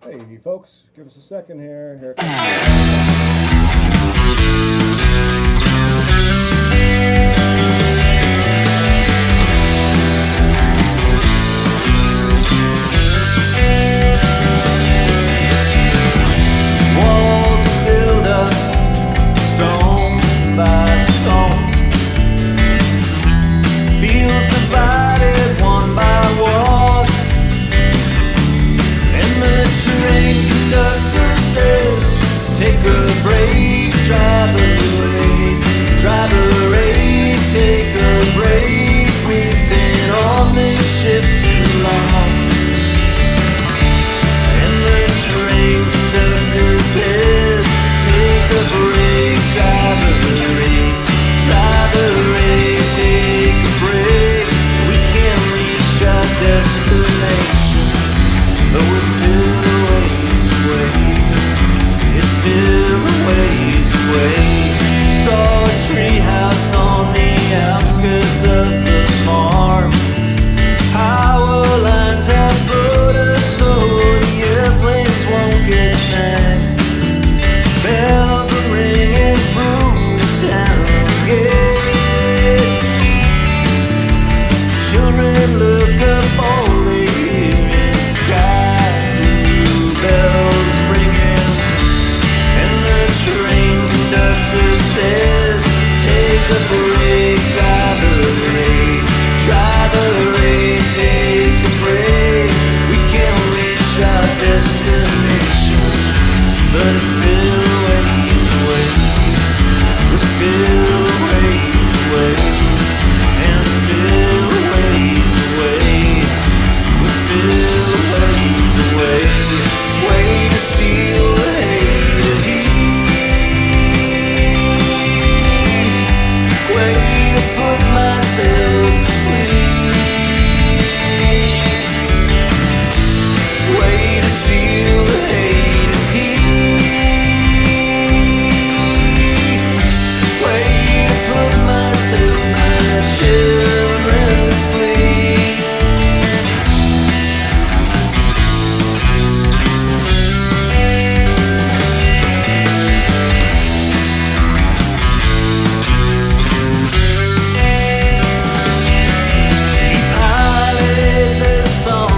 Hey, folks, give us a second here. Here it comes. Walls build up stone by stone. Fields divided one by one. And the train conductor says, take a break, driver wait, driver eight, take a break. We've been on this ship too long. And the train conductor says, take a break, driver eight, take a break. We can't reach our destination, but we're still a ways away. It's still a ways away. Saw a treehouse on the outskirts of the farm. Power lines have floaters so the airplanes won't get snagged. Bells are ringing through the town gate. Children look up, all they hear is sky blue bells ringing. And the train conductor says, take a break, driver eight, take a break. We can't reach our destination, but it's still a ways away. We're still a ways away, and still a ways away. We're still a ways away. Way to seal the hate of heat. Way to put myself to sleep. Way to seal the hate of heat. Way to put myself and the children to sleep. He piloted this song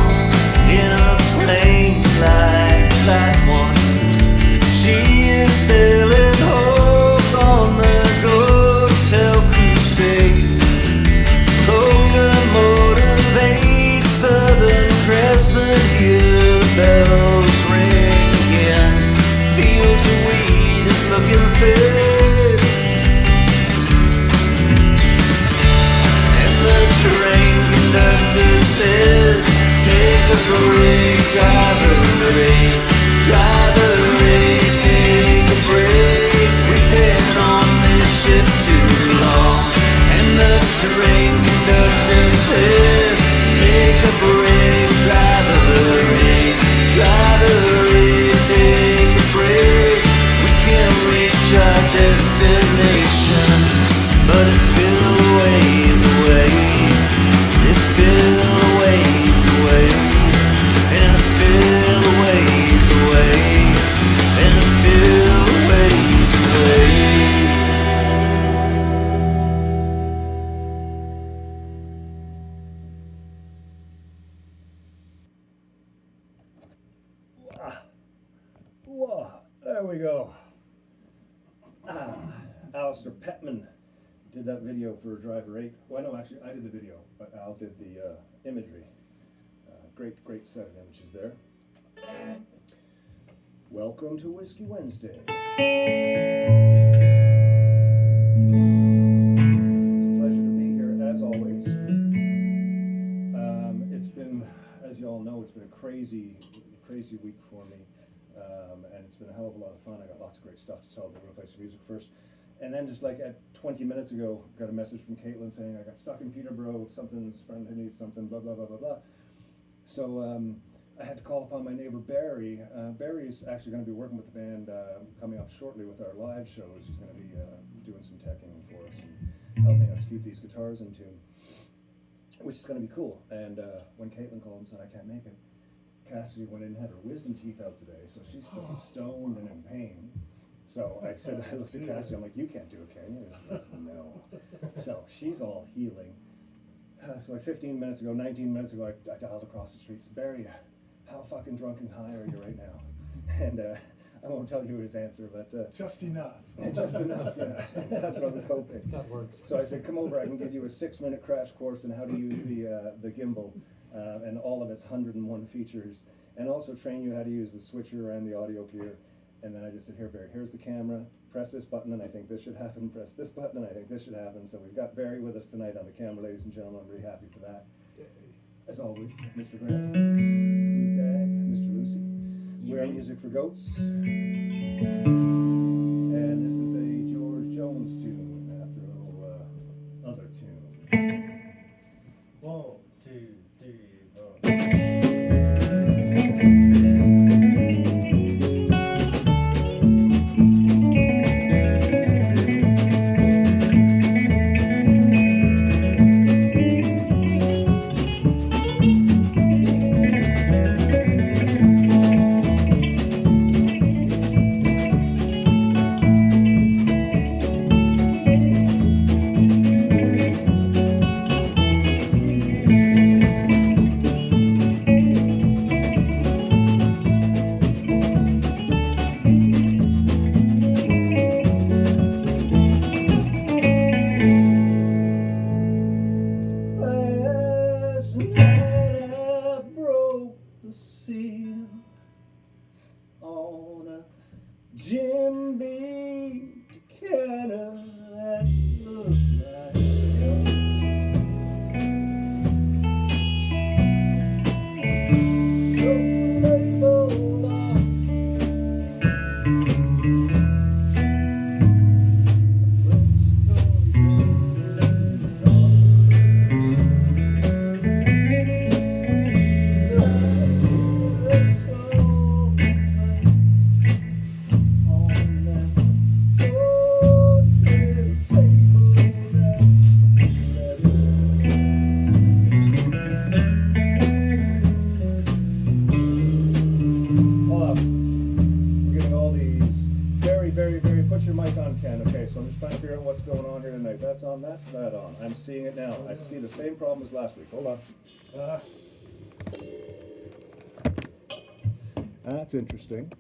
in a plane like that one. She is sailing hope on the go-tel crusade. Locomotive 8, Southern Crescent, hear the bells ring again. Field to weed is looking fair. And the train conductor says, take a break, driver eight, take a break. We've been on this ship too long. And the train conductor says, take a break, driver eight, take a break. We can't reach our destination, but it's still a ways away. It's still a ways away, and it's still a ways away, and it's still a ways away. Whoa, there we go. Alistair Petman did that video for Driver 8. Well, no, actually, I did the video, but Al did the imagery. Great set of images there. Welcome to Whiskey Wednesday. It's a pleasure to be here, as always. It's been, as you all know, it's been a crazy week for me. And it's been a hell of a lot of fun. I got lots of great stuff to tell, but we're going to play some music first. And then just like at 20 minutes ago, got a message from Caitlin saying I got stuck in Peterborough, something's friend who needs something, blah, blah, blah, blah, blah. So I had to call upon my neighbor Barry. Barry is actually going to be working with the band coming up shortly with our live shows. He's going to be doing some teching for us and helping us keep these guitars in tune, which is going to be cool. And when Caitlin called and said I can't make it, Cassidy went in and had her wisdom teeth out today, so she's still stoned and in pain. So I said, I looked at Cassie, I'm like, you can't do it, can you? She's like, no. So she's all healing. So like 15 minutes ago, 19 minutes ago, I dialed across the street. Said, Barry, how fucking drunk and high are you right now? And I won't tell you his answer, but Just enough. just enough. Yeah. That's what I was hoping. That works. So I said, come over. I can give you a 6-minute crash course on how to use the gimbal and all of its 101 features, and also train you how to use the switcher and the audio gear. And then I just said, here, Barry, here's the camera. Press this button, and I think this should happen. Press this button, and I think this should happen. So we've got Barry with us tonight on the camera, ladies and gentlemen. I'm really happy for that. As always, Mr. Grant, Steve Dagg, Mr. Lucy. We are Music for Goats. And this is a George Jones tune after a little other tune. 1, 2, 3, 4. Last night I broke the seal on a Jim Beam decanter that looked like so they rolled off. Put your mic on, Ken. Okay, so I'm just trying to figure out what's going on here tonight. That's on, that's that on. I'm seeing it now. I see the same problem as last week. Hold on. That's interesting.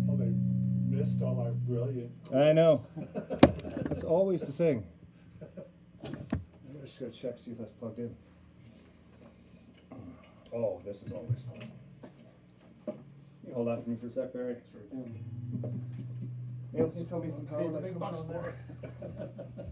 Oh, they missed all our brilliant. I know. That's always the thing. I'm just going to check, see if that's plugged in. Oh, this is always fun. You hold on for me for a sec, Barry. Sure can. Neil, can you tell me if the power Pay the light big comes bucks on for there? it.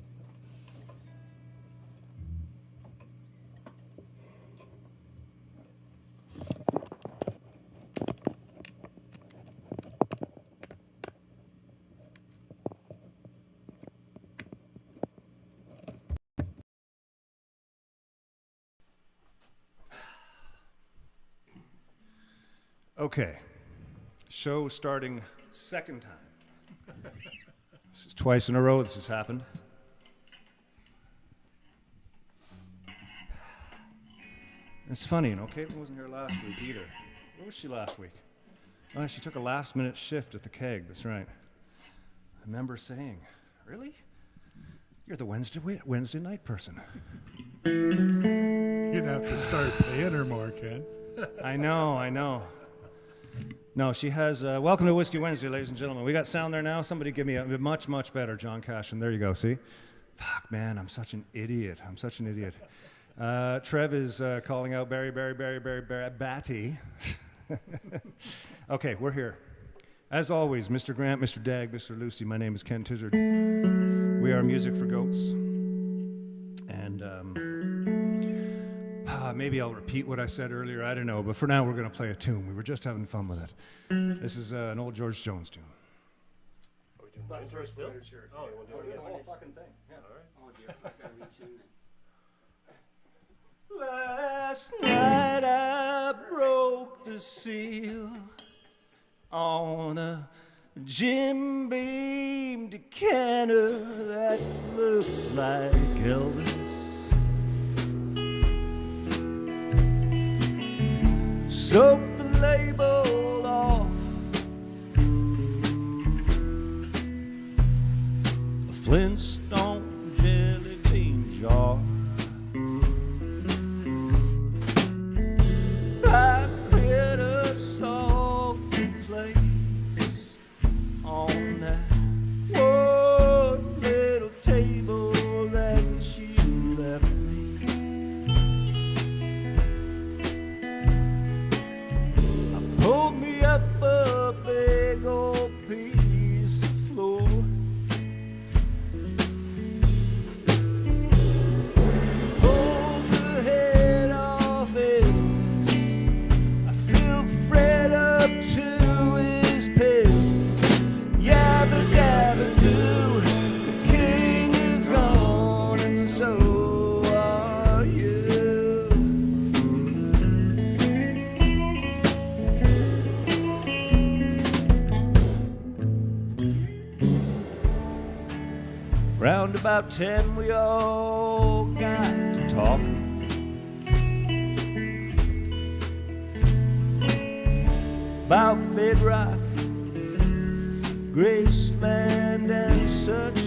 Okay, show starting second time. This is twice in a row this has happened. It's funny, you know, Caitlin wasn't here last week either. Where was she last week? Oh, she took a last-minute shift at the keg, that's right. I remember saying, really? You're the Wednesday night person. You're gonna have to start paying her more, Ken. I know. No, she has, welcome to Whiskey Wednesday, ladies and gentlemen. We got sound there now. Somebody give me a much, much better John Cash. And there you go, see? Fuck, man, I'm such an idiot. Trev is calling out Barry, Batty. Okay, we're here. As always, Mr. Grant, Mr. Dagg, Mr. Lucy, my name is Ken Tizzard. We are Music for Goats. And maybe I'll repeat what I said earlier, I don't know, but for now we're going to play a tune. We were just having fun with it. This is an old George Jones tune. Are we doing But both first, still? Oh, We'll do the it. whole fucking thing. Yeah. All right. Oh dear, I gotta retune it. Last night I broke the seal on a Jim Beam decanter that looked like Elvis. soak the label off a Flintstone jelly bean jar. I cleared a soft place on that one little table that you left me. I pulled me up a big old piece of floor. Pulled the head off Elvis. I filled Fred up to his pelvis. Yabba dabba doo, the king is gone and so are you. Round about 10 we all got to talk. About Bedrock, Graceland and such.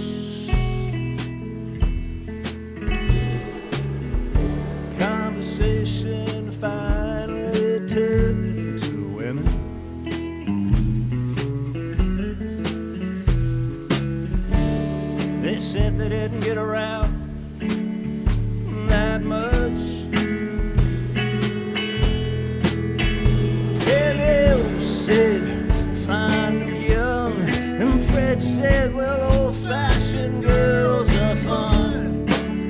Conversation finally turned to women. They said they didn't get around that much. Elvis said, find them young. And Fred said, well, old-fashioned girls are fun.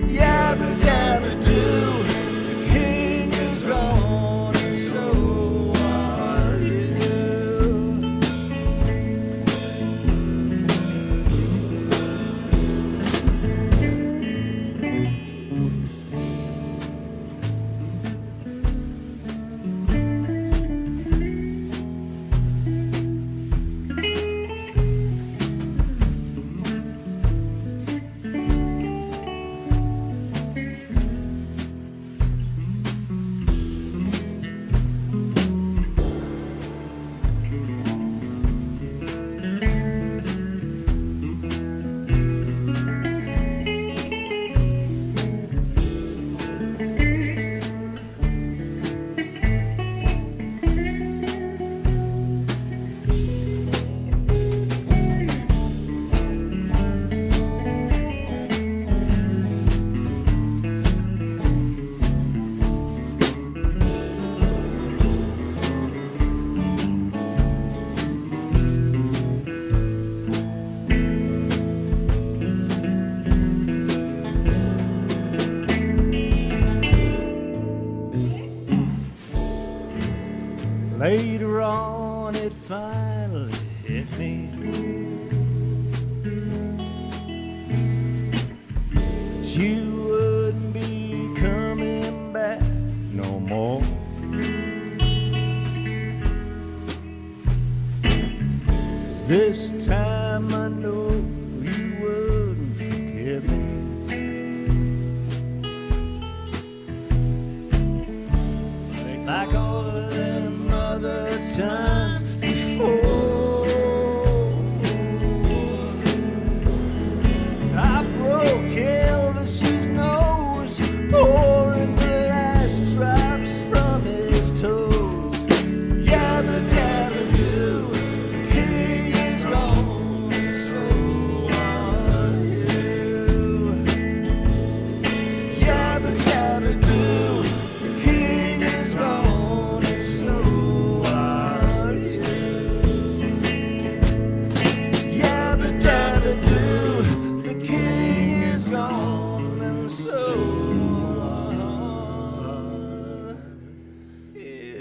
Yabba dabba doo, the king is gone and so are you. Later on it finally hit me that you wouldn't be coming back no more. This time I know you wouldn't forgive me. Like all of them other times before, I broke Elvis's nose, pouring the last drops from his toes. Yabba dabba doo, the king is gone, so are you. Yabba dabba doo, the king is gone, and so are you. Yabba dabba doo, the king is gone, and so are you.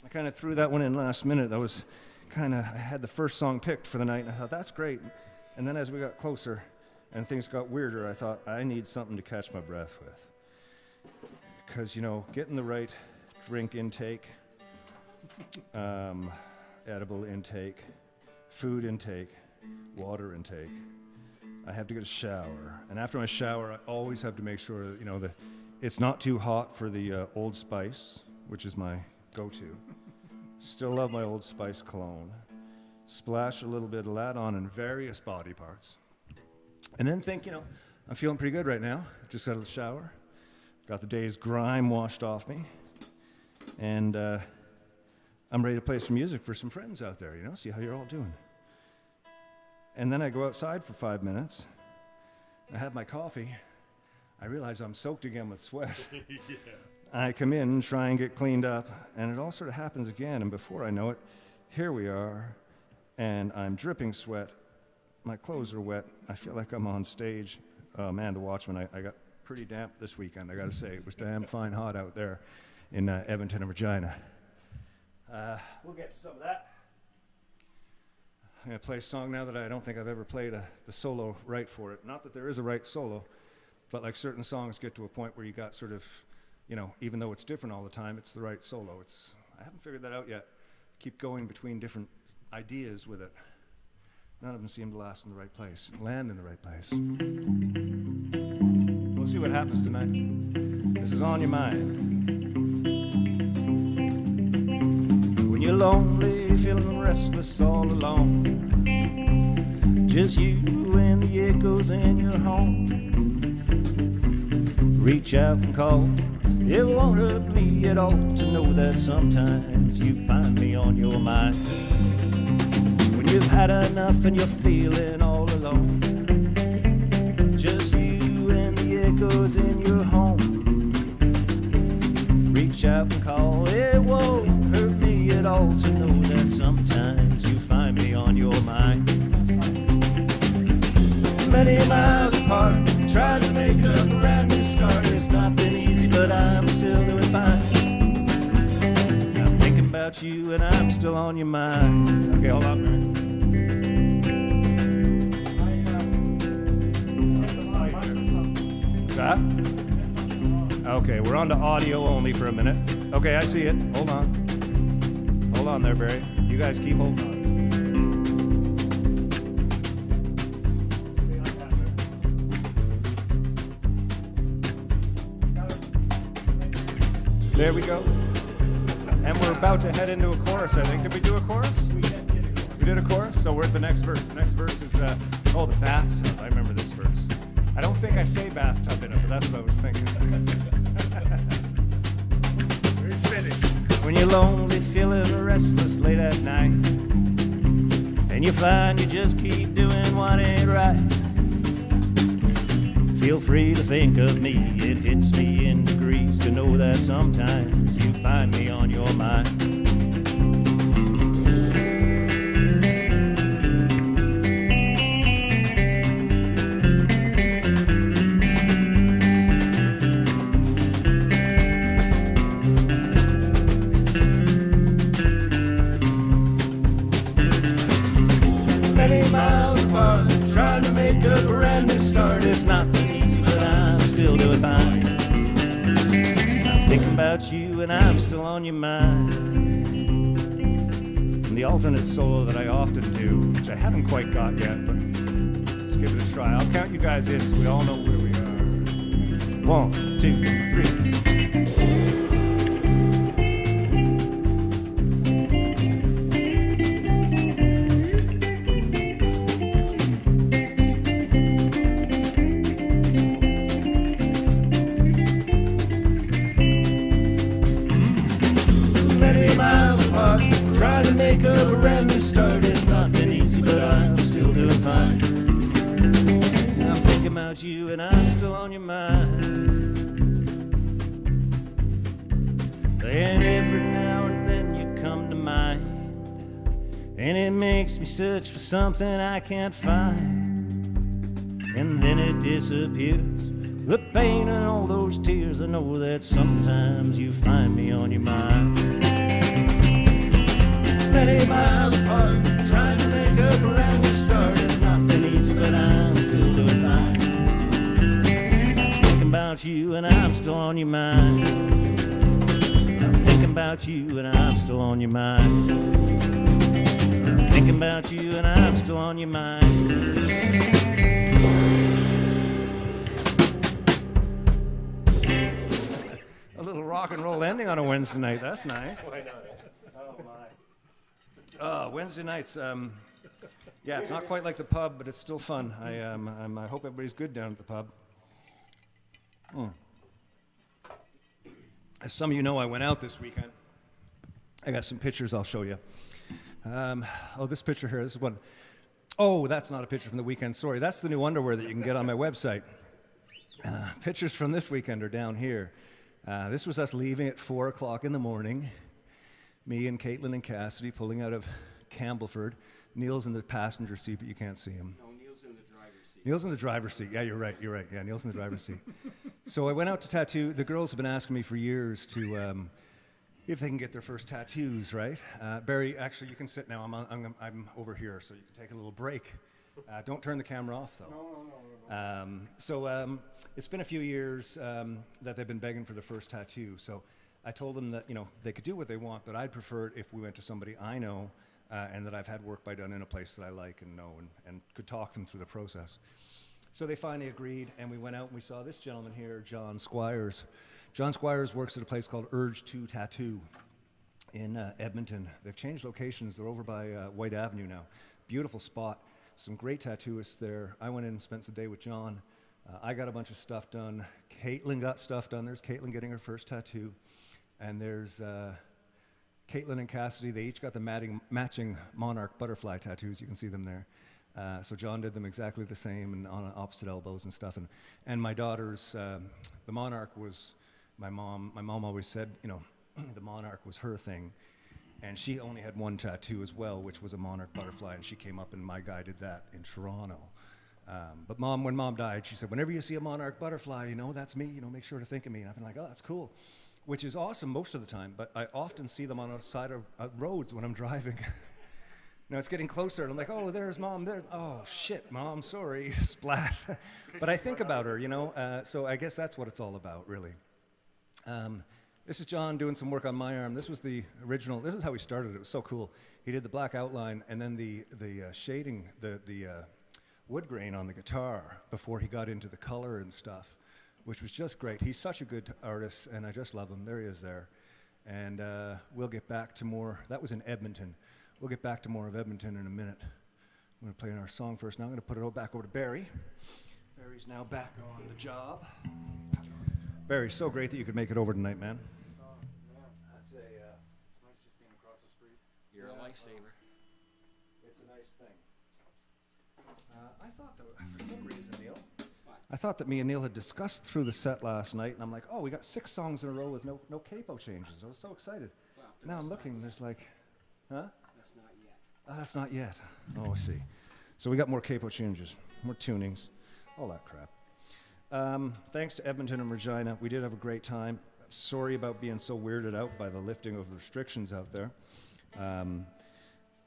I kind of threw that one in last minute. That was I had the first song picked for the night, and I thought, that's great. And then as we got closer and things got weirder, I thought, I need something to catch my breath with. Because, getting the right drink intake, edible intake, food intake, water intake. I have to get a shower, and after my shower, I always have to make sure that, that it's not too hot for the Old Spice, which is my go-to. Still love my Old Spice cologne. Splash a little bit of that on in various body parts, and then think, I'm feeling pretty good right now. Just got out of the shower, got the day's grime washed off me, and I'm ready to play some music for some friends out there, see how you're all doing. And then I go outside for 5 minutes, I have my coffee, I realize I'm soaked again with sweat. Yeah. I come in, try and get cleaned up, and it all sort of happens again, and before I know it, here we are, and I'm dripping sweat, my clothes are wet, I feel like I'm on stage. Oh man, the Watchman, I got pretty damp this weekend, I gotta say. It was damn fine hot out there in Edmonton and Regina. We'll get to some of that. I'm going to play a song now that I don't think I've ever played the solo right for it. Not that there is a right solo, but like certain songs get to a point where you got sort of, even though it's different all the time, it's the right solo. I haven't figured that out yet. Keep going between different ideas with it. None of them seem to land in the right place. We'll see what happens tonight. This is On Your Mind. When you're lonely, feeling restless all alone, just you and the echoes in your home, reach out and call. It won't hurt me at all to know that sometimes you find me on your mind. When you've had enough and you're feeling all alone, just you and the echoes in your home, reach out and call. It won't hurt me at all to know that sometimes you find me on your mind. Many miles apart, trying to make a brand new start. It's not been easy, but I'm still doing fine. I'm thinking about you and I'm still on your mind. Okay, hold on a minute. What's that? Okay, we're on to audio only for a minute. Okay, I see it. Hold on. Hold on there, Barry. You guys keep holding on. There we go. And we're about to head into a chorus, I think. Did we do a chorus? We did a chorus, so we're at the next verse. The next verse is, the bathtub. I remember this verse. I don't think I say bathtub in it, but that's what I was thinking. We're finished. When you're lonely, feeling restless late at night, and you find you just keep doing what ain't right, feel free to think of me. It hits me in degrees to know that sometimes you find me on your mind. Many miles apart, trying to make a brand new start. It's not easy, but I'm still doing fine. I'm thinking about you and I'm still on your mind. And the alternate solo that I often do, which I haven't quite got yet, but let's give it a try. I'll count you guys in so we all know where we are. 1, 2, 3. Trying to make a brand new start. It's not been easy, but I'm still doing fine. I'm thinking about you and I'm still on your mind. And every now and then you come to mind, and it makes me search for something I can't find, and then it disappears. The pain and all those tears, I know that sometimes you find me on your mind. Many miles apart, trying to make a brand new start. It's not been easy, but I'm still doing fine. Thinking about you and I'm still on your mind. I'm thinking about you and I'm still on your mind. I'm thinking about you and I'm still on your mind. A little rock and roll ending on a Wednesday night. That's nice. Why not? Oh my. Wednesday nights. Yeah, it's not quite like the pub, but it's still fun. I hope everybody's good down at the pub. As some of you know, I went out this weekend. I got some pictures I'll show you. This picture here, this is one. Oh, that's not a picture from the weekend. Sorry, that's the new underwear that you can get on my website. Pictures from this weekend are down here. This was us leaving at 4 o'clock in the morning. Me and Caitlin and Cassidy pulling out of Campbellford. Neil's in the passenger seat, but you can't see him. No, Neil's in the driver's seat. Neil's in the driver's seat. Yeah, you're right. Yeah, Neil's in the driver's seat. So I went out to tattoo. The girls have been asking me for years to if they can get their first tattoos, right? Barry, actually, you can sit now. I'm over here, so you can take a little break. Don't turn the camera off, though. No. It's been a few years that they've been begging for their first tattoo. So I told them that they could do what they want, but I'd prefer it if we went to somebody I know and that I've had work by done in a place that I like and know and could talk them through the process. So they finally agreed, and we went out and we saw this gentleman here, John Squires. John Squires works at a place called Urge 2 Tattoo in Edmonton. They've changed locations. They're over by White Avenue now. Beautiful spot. Some great tattooists there. I went in and spent some day with John. I got a bunch of stuff done. Caitlin got stuff done. There's Caitlin getting her first tattoo. And there's Caitlin and Cassidy. They each got the matching monarch butterfly tattoos. You can see them there. So John did them exactly the same and on opposite elbows and stuff. And my daughter's, the monarch was my mom. My mom always said, the monarch was her thing. And she only had one tattoo as well, which was a monarch butterfly. And she came up and my guy did that in Toronto. But when mom died, she said, whenever you see a monarch butterfly, that's me, make sure to think of me. And I've been like, oh, that's cool. Which is awesome most of the time, but I often see them on the side of roads when I'm driving. It's getting closer, and I'm like, oh, there's mom there. Oh, shit, mom, sorry, splat. But I think about her, so I guess that's what it's all about, really. This is John doing some work on my arm. This was the original, this is how he started it. It was so cool. He did the black outline, and then the shading, the wood grain on the guitar before he got into the color and stuff, which was just great. He's such a good artist, and I just love him. There he is there. And we'll get back to more. That was in Edmonton. We'll get back to more of Edmonton in a minute. I'm going to play our song first. Now I'm going to put it back over to Barry. Barry's now back on the job. Barry, so great that you could make it over tonight, man. That's it's nice just being across the street. You're a lifesaver. It's a nice thing. I thought that for some reason, Neil, I thought that me and Neil had discussed through the set last night, and I'm like, oh, we got 6 songs in a row with no capo changes. I was so excited. Well, Now I'm looking, there's like, huh? That's not yet. That's not yet. Oh, I see. So we got more capo changes, more tunings, all that crap. Thanks to Edmonton and Regina. We did have a great time. I'm sorry about being so weirded out by the lifting of restrictions out there.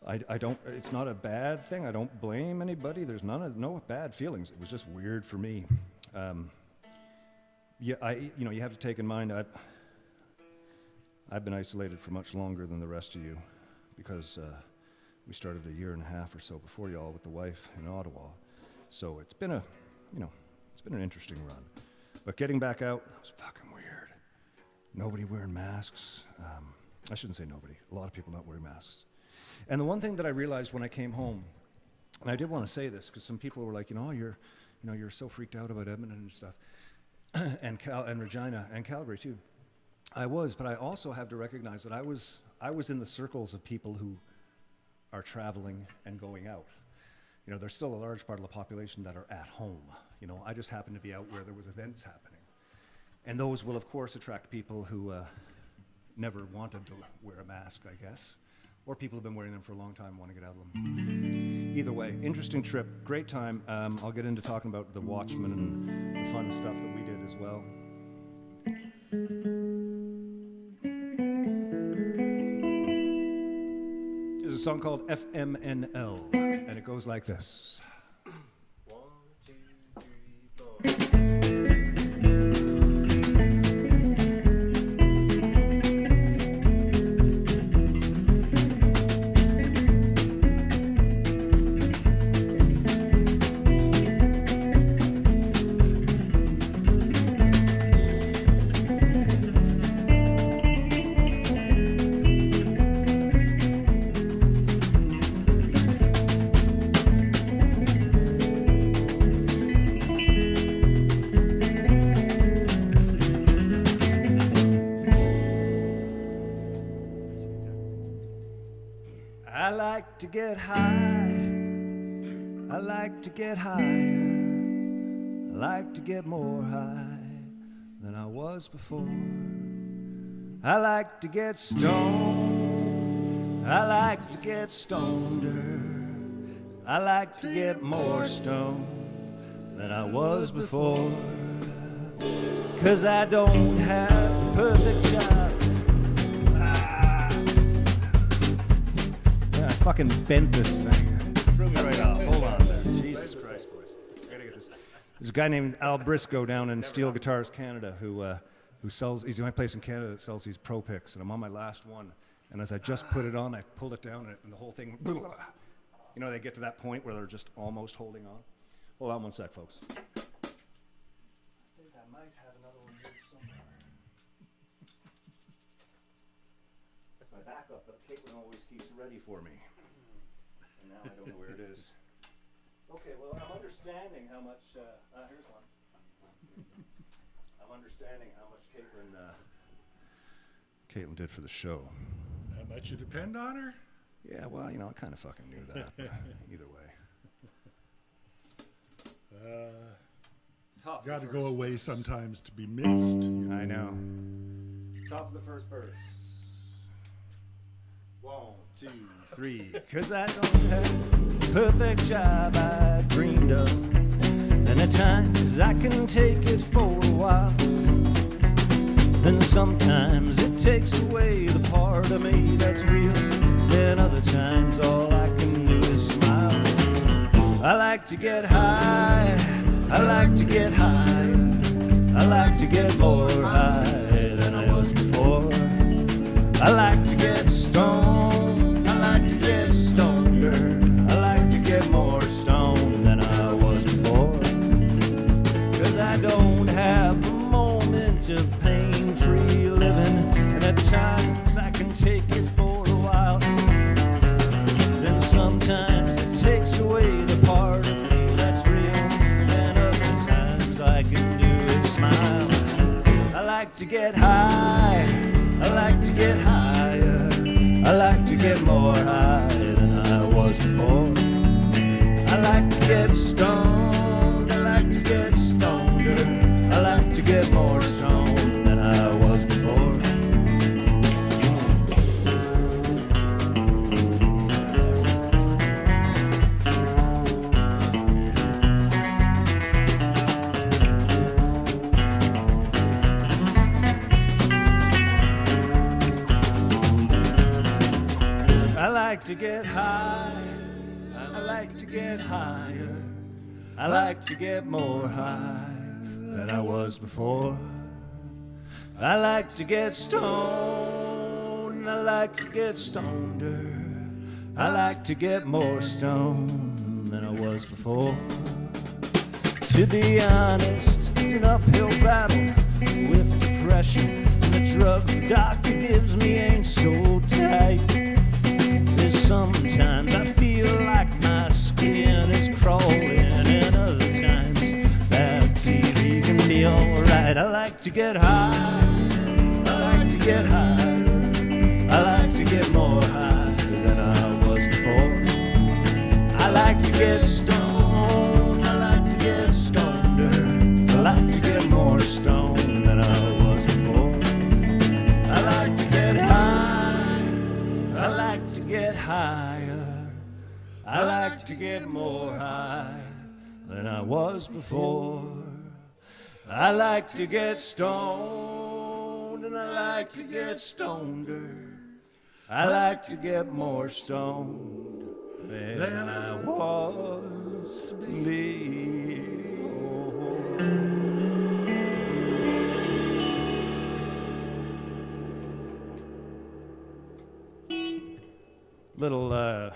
I don't, it's not a bad thing. I don't blame anybody. There's no bad feelings. It was just weird for me. You have to take in mind, I've been isolated for much longer than the rest of you because we started a year and a half or so before y'all with the wife in Ottawa. So it's been it's been an interesting run. But getting back out, that was fucking weird. Nobody wearing masks. I shouldn't say nobody. A lot of people not wearing masks. And the one thing that I realized when I came home, and I did want to say this because some people were like, you're so freaked out about Edmonton and stuff, and Regina and Calgary too. I was, but I also have to recognize that I was in the circles of people who are traveling and going out. There's still a large part of the population that are at home. I just happened to be out where there was events happening. And those will, of course, attract people who never wanted to wear a mask, I guess. Or people who've been wearing them for a long time want to get out of them. Either way, interesting trip, great time. I'll get into talking about the Watchmen and the fun stuff that we did as well. There's a song called FMNL, and it goes like this. 1, 2, 3, 4. I like to get high. I like to get higher. I like to get more high than I was before. I like to get stoned. I like to get stoneder. I like to get more stoned than I was before. 'Cause I don't have a perfect job. I fucking bent this thing. Threw me right off. Hold on there. Jesus Christ, boys. I gotta get this. There's a guy named Al Briscoe down in Steel Guitars Canada who sells. He's the only place in Canada that sells these Pro Picks, and I'm on my last one. And as I just put it on, I pulled it down, and the whole thing. You know, they get to that point where they're just almost holding on. Hold on one sec, folks. I think I might have another one here somewhere. That's my backup that Caitlin always keeps ready for me. And now I don't know where it is. Okay, well, I'm understanding how much. Here's one. I'm understanding how much Caitlin did for the show. How much you depend on her? Yeah, well, you know, I kind of fucking knew that. But either way. Top. Got to go away sometimes to be missed. I know. Top of the first verse. 1, 2, 3. 'Cause I don't have the perfect job I dreamed of. And at times I can take it for a while. Then sometimes it takes away the part of me that's real. Then other times all I can do is smile. I like to get high. I like to get higher. I like to get more high than I was before. I like to get stoned. I like to get stoneder. I like to get more stoned than I was before. 'Cause I don't have a moment of pain-free living. And at times I can take it for a while. Then sometimes it takes away the part of me that's real. And other times I can do is smile. I like to get high. I like to get higher. I like to get more high than I was before. I like to get stoned. I like to get stoneder. I like to get more stoned than I was before. I like to get high. I like to get higher. I like to get more high than I was before. I like to get stoned. I like to get stoneder. I like to get more stoned than I was before. To be honest, it's an uphill battle with depression. The drugs the doctor gives me ain't so tight. There's sometimes I feel like my skin is crawling, and other times that TV can be alright. I like to get high. I like to get higher. I like to get more high than I was before. I like to get stoned. I like to get stoneder. I like to get more stoned than I was before. I like to get high. I like to get higher. I like to get more high than I was before. I like to get stoned, and I like to get stoneder. I like to get more stoned than I was before. Little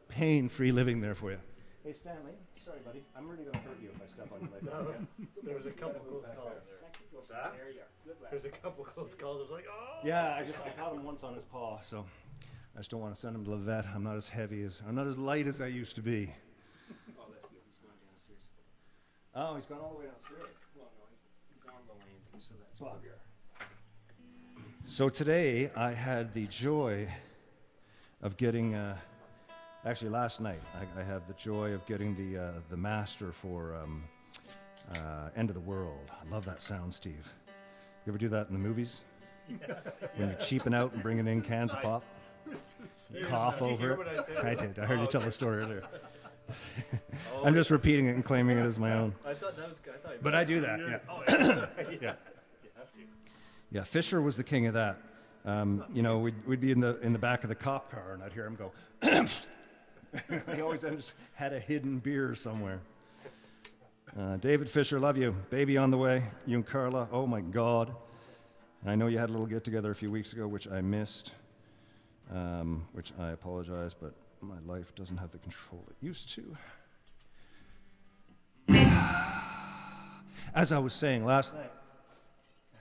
pain-free living there for you. Hey, Stanley. Sorry, buddy. I'm really going to hurt you if I step on you like that. There was a couple close calls there. What's that? There you are. Good lad. There's a couple close calls. I was like, oh. Yeah, I caught him once on his paw, so I just don't want to send him to the vet. I'm not as light as I used to be. Oh, that's good. He's gone downstairs. Oh, he's gone all the way downstairs. Well, no, he's on the landing, so that's So today I had the joy of getting. Actually, last night I have the joy of getting the master for End of the World. I love that sound, Steve. You ever do that in the movies? When you're cheaping out and bringing in cans of pop? You cough Did you over hear it. what I said? I did. I heard you tell the story earlier. Oh, I'm just repeating it and claiming it as my own. I thought that was good. I thought But I do that, yeah. Oh, yeah. Yeah. Yeah. You have to. Yeah, Fisher was the king of that. You know, we'd be in the back of the cop car, and I'd hear him go. He always had a hidden beer somewhere. David Fisher, love you. Baby on the way. You and Carla. Oh my God. I know you had a little get together a few weeks ago, which I missed, which I apologize, but my life doesn't have the control it used to. As I was saying last night,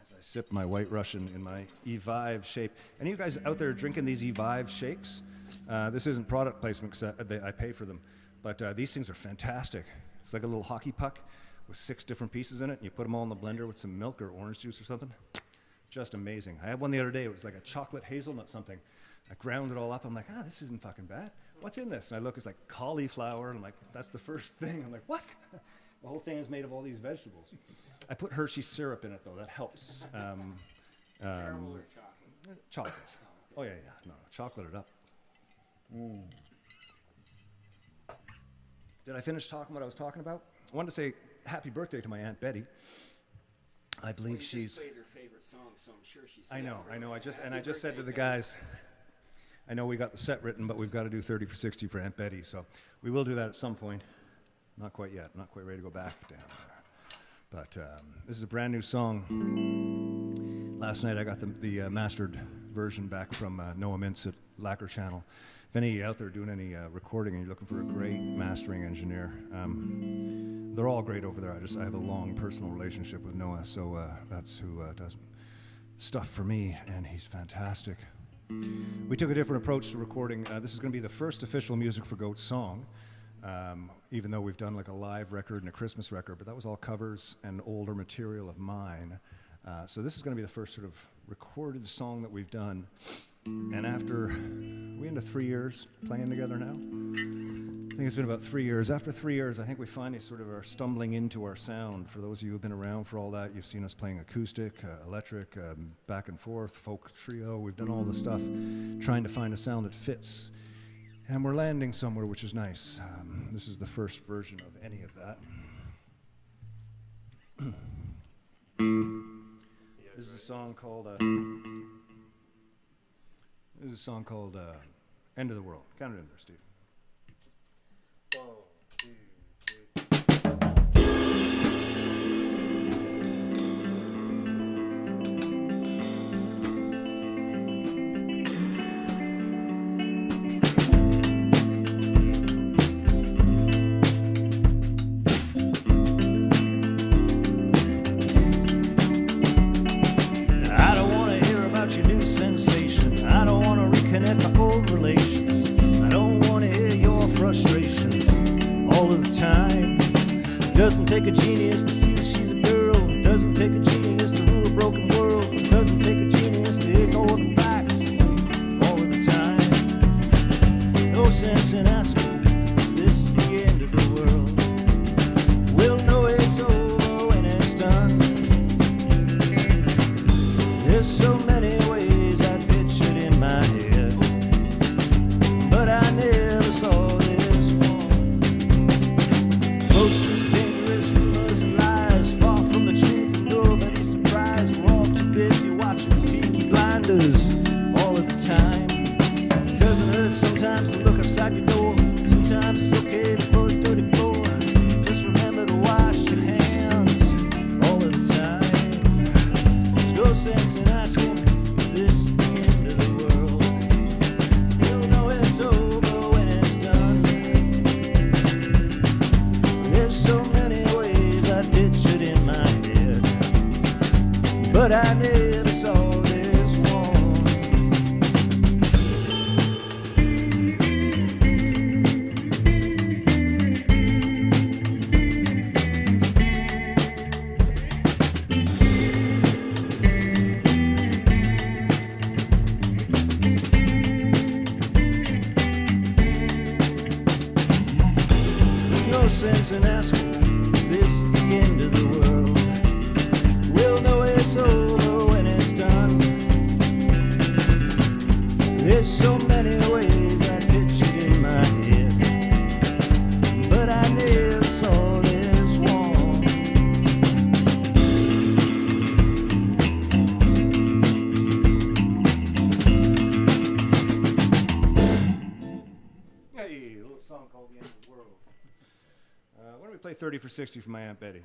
as I sipped my White Russian in my Evive shape, any of you guys out there drinking these Evive shakes? This isn't product placement because I pay for them, but these things are fantastic. It's like a little hockey puck with 6 different pieces in it, and you put them all in the blender with some milk or orange juice or something. Just amazing. I had one the other day. It was like a chocolate hazelnut something. I ground it all up. I'm like, this isn't fucking bad. What's in this? And I look, it's like cauliflower. And I'm like, that's the first thing. I'm like, what? The whole thing is made of all these vegetables. I put Hershey syrup in it, though. That helps. Caramel or chocolate? Chocolate. Oh, yeah. No, chocolate it up. Did I finish talking what I was talking about? I wanted to say happy birthday to my Aunt Betty. I believe Well, you she's... just played her favorite song, so I'm sure she's... I know. I just said to the guys, I know we got the set written, but we've got to do 30 for 60 for Aunt Betty, so we will do that at some point. Not quite yet. Not quite ready to go back down there. But this is a brand new song. Last night I got the mastered version back from Noah Mintz at Lacquer Channel. If any out there doing any recording and you're looking for a great mastering engineer, they're all great over there. I have a long personal relationship with Noah, so that's who does stuff for me, and he's fantastic. We took a different approach to recording. This is going to be the first official Music for Goats song, even though we've done like a live record and a Christmas record, but that was all covers and older material of mine. So this is going to be the first sort of recorded song that we've done. And after, we into 3 years playing together now? I think it's been about 3 years. After 3 years, I think we finally sort of are stumbling into our sound. For those of you who've been around for all that, you've seen us playing acoustic, electric, back and forth, folk trio. We've done all the stuff, trying to find a sound that fits. And we're landing somewhere, which is nice. This is the first version of any of that. This is a song called... This is a song called End of the World. Count it in there, Steve. 1, 2, 3. I don't want to hear about your new sensation. I don't want to reconnect the old relations. I don't want to hear your frustrations all of the time. Doesn't take a genius to see that she's a girl. Doesn't take a genius to rule a broken world. Doesn't take a genius to ignore the facts all of the time. No sense in asking, is this the end of the world? We'll know it's over when it's done. There's so many ways I pictured in my head, but I never saw this one. Posters, dangerous rumors and lies, far from the truth and nobody's surprised. We're all too busy watching Peaky Blinders all of the time. Doesn't hurt sometimes to look outside your door. Sometimes it's okay to put a dirty floor. Just remember to wash your hands all of the time. There's no sense in asking, is this the end of the world? You'll know it's over when it's done. There's so many ways I pictured in my head, but I never saw this one. sense in asking, is this the end of the world? We'll know it's over when it's done. There's so many ways I pictured in my head, but I never saw this one. Hey, a little song called The End of the World. Why don't we play 30 for 60 for my Aunt Betty?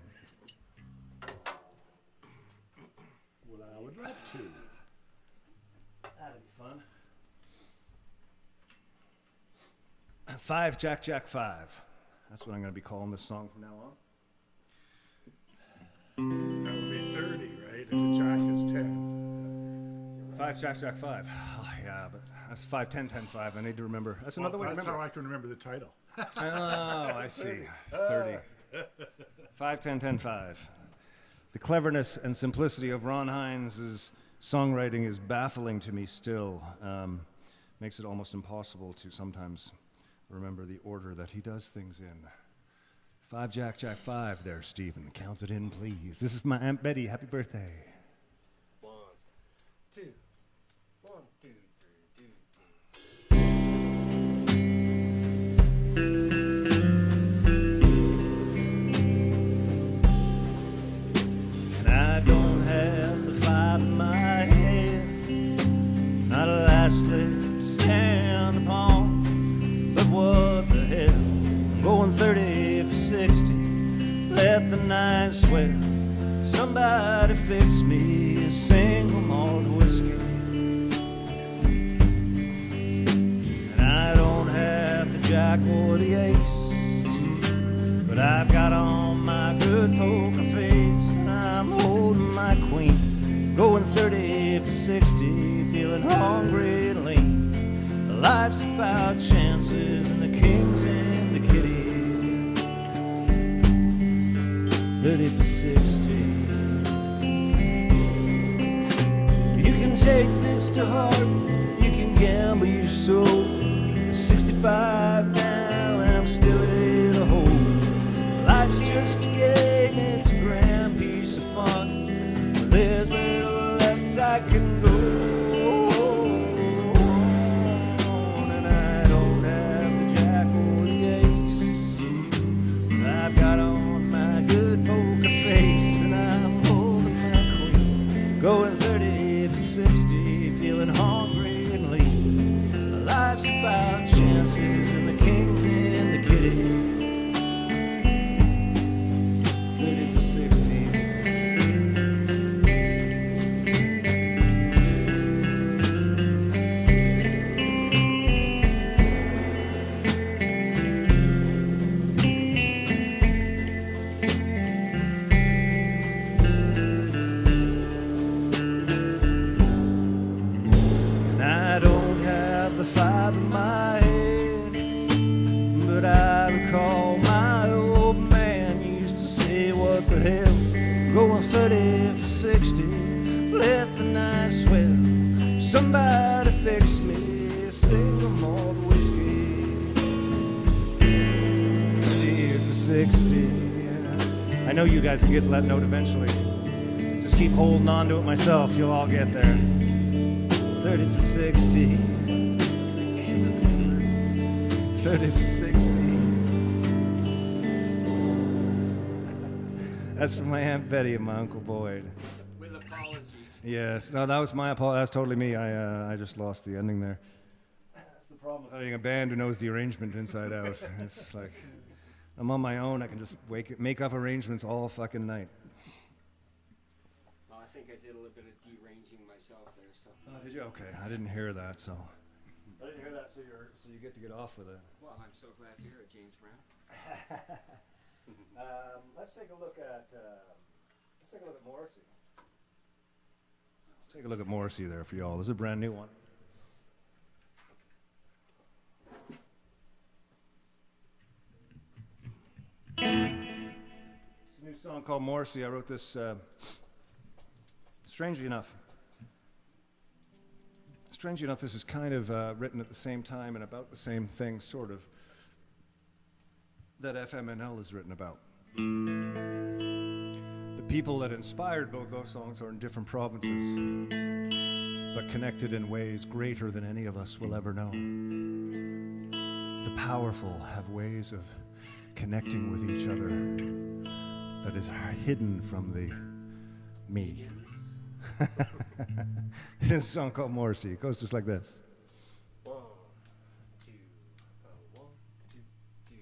Well, I would love to. That'd be fun. 5 Jack Jack 5. That's what I'm going to be calling this song from now on. That would be 30, right? And the jack is 10. 5 Jack Jack 5. Oh, yeah, but that's 5 10 10 5. I need to remember. That's another way to That's remember. how I can remember the title. Oh, I see. It's 30. 5 10 10 5. The cleverness and simplicity of Ron Hines' songwriting is baffling to me still. Makes it almost impossible to sometimes remember the order that he does things in. 5 Jack Jack 5 there, Stephen. Count it in, please. This is my Aunt Betty. Happy birthday. 1, 2, 1, 2, 3, 2. And I don't have the 5 in my head, not a last leg to stand upon. But what the hell? I'm going 30 for 60. Let the night swell. Somebody fix me a single malt whiskey. And I don't have the jack or the ace, but I've got on my good poker face, and I'm holding my queen. Going 30 for 60, feeling hungry and lean. Life's about chances, and the king's in the kitty. 30 for 60. You can take this to heart, you can gamble your soul. 65 now, and I'm still in a hole. Life's just a game, it's a grand piece of fun. There's little left I can go. And I don't have the jack or the ace, but I've got on my good poker face, and I'm holding my queen. Going 30 for 60, feeling hungry and lean. Life's about chances, and the king's in the kitty. 30 for 60. And I don't have the 5 in my head, but I recall my old man used to say, what the hell, going 30 for 60, let the night swell. Somebody fix me a single malt whiskey. 30 for 60. I know you guys can get that note eventually. Just keep holding on to it myself, you'll all get there. 30 for 60. 30 for 60. That's from my Aunt Betty and my Uncle Boyd. With apologies. Yes, no, that was my apology. That's totally me. I just lost the ending there. That's the problem with having a band who knows the arrangement inside out. It's just like, I'm on my own. I can just make up arrangements all fucking night. Well, I think I did a little bit of deranging myself there. So. Oh, did you? Okay, I didn't hear that, so. I didn't hear that, so you get to get off with it. Well, I'm so glad to hear it, James Brown. Let's take a look at Morrissey. Let's take a look at Morrissey there for y'all. This is a brand new one. It's a new song called Morrissey. I wrote this strangely enough. This is kind of written at the same time and about the same thing, sort of. that FMNL is written about. The people that inspired both those songs are in different provinces, but connected in ways greater than any of us will ever know. The powerful have ways of connecting with each other that is hidden from the me. This is a song called Morrissey. It goes just like this. 1, 2, 1, 2, 3,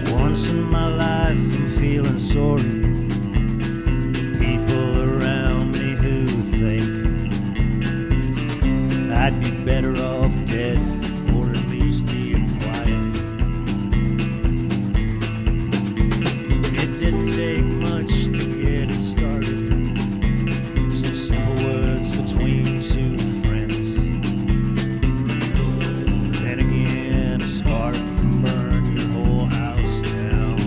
4. Once in my life I'm feeling sorry for people around me who think I'd be better off dead, or at least being quiet. It didn't take much to get it started. Some simple words between two friends. Then again, a spark can burn your whole house down.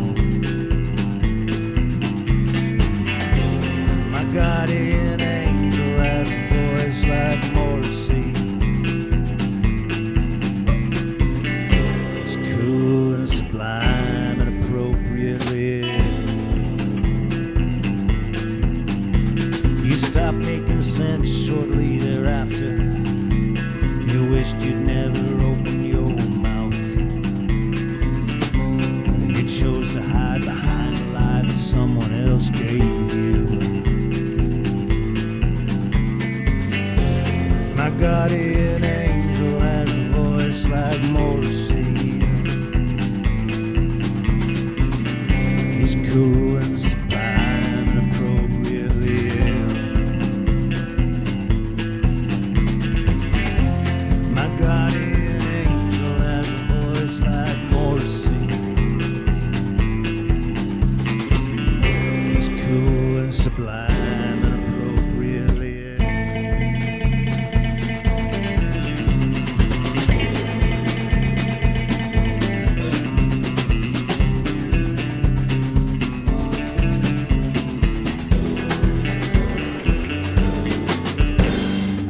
My guardian angel has a voice like Morrissey. It's cool and sublime and appropriately. You stopped making sense shortly thereafter. You wished you'd never open your mouth. You chose to hide behind a lie that someone else gave you. My guardian angel has a voice like Morrissey. He's cool and sublime and appropriately ill. My guardian angel has a voice like Morrissey. He's cool and sublime and appropriately ill.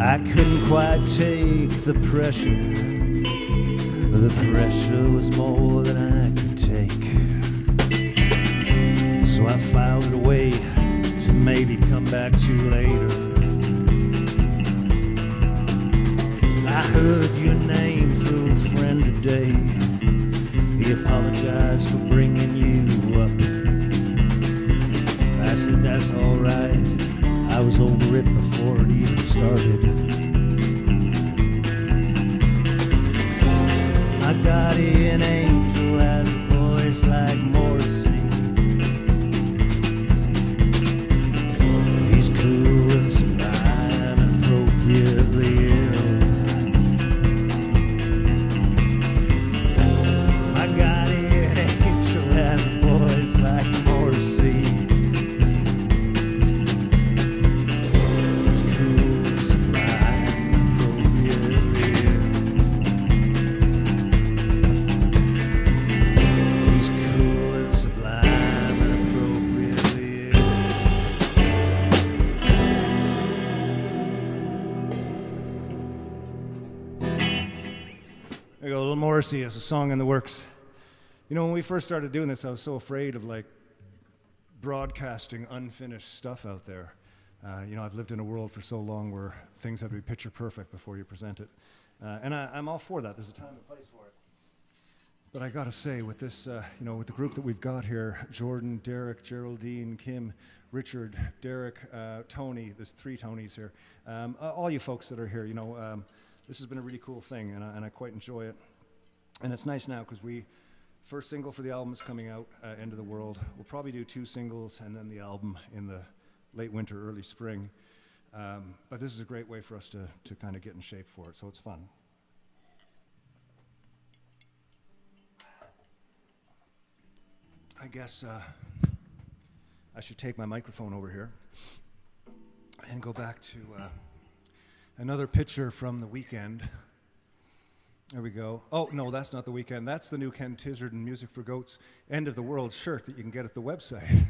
I couldn't quite take the pressure. The pressure was more than I could take. So I filed it away to maybe come back to later. I heard your name through a friend today. He apologized for bringing you up. I said, that's all right. I was over it before it even started. My guardian angel has a voice like Morrissey. He's cool and sublime and appropriately ill. My guardian angel has a voice like Morrissey. He's cool and sublime and appropriately ill. He's cool and sublime and appropriately ill. There you go, a little Morrissey as a song in the works. You know, when we first started doing this, I was so afraid of like broadcasting unfinished stuff out there. You know, I've lived in a world for so long where things have to be picture perfect before you present it. And I'm all for that. There's a time and place for it. But I gotta say, with this, you know, with the group that we've got here, Jordan, Derek, Geraldine, Kim, Richard, Derek, Tony, there's 3 Tonys here. All you folks that are here, you know, this has been a really cool thing, and I quite enjoy it. And it's nice now, because first single for the album is coming out, End of the World. We'll probably do 2 singles and then the album in the late winter, early spring. But this is a great way for us to kind of get in shape for it, so it's fun. I guess I should take my microphone over here and go back to another picture from the weekend. There we go. Oh, no, that's not the weekend. That's the new Ken Tizzard and Music for Goats End of the World shirt that you can get at the website.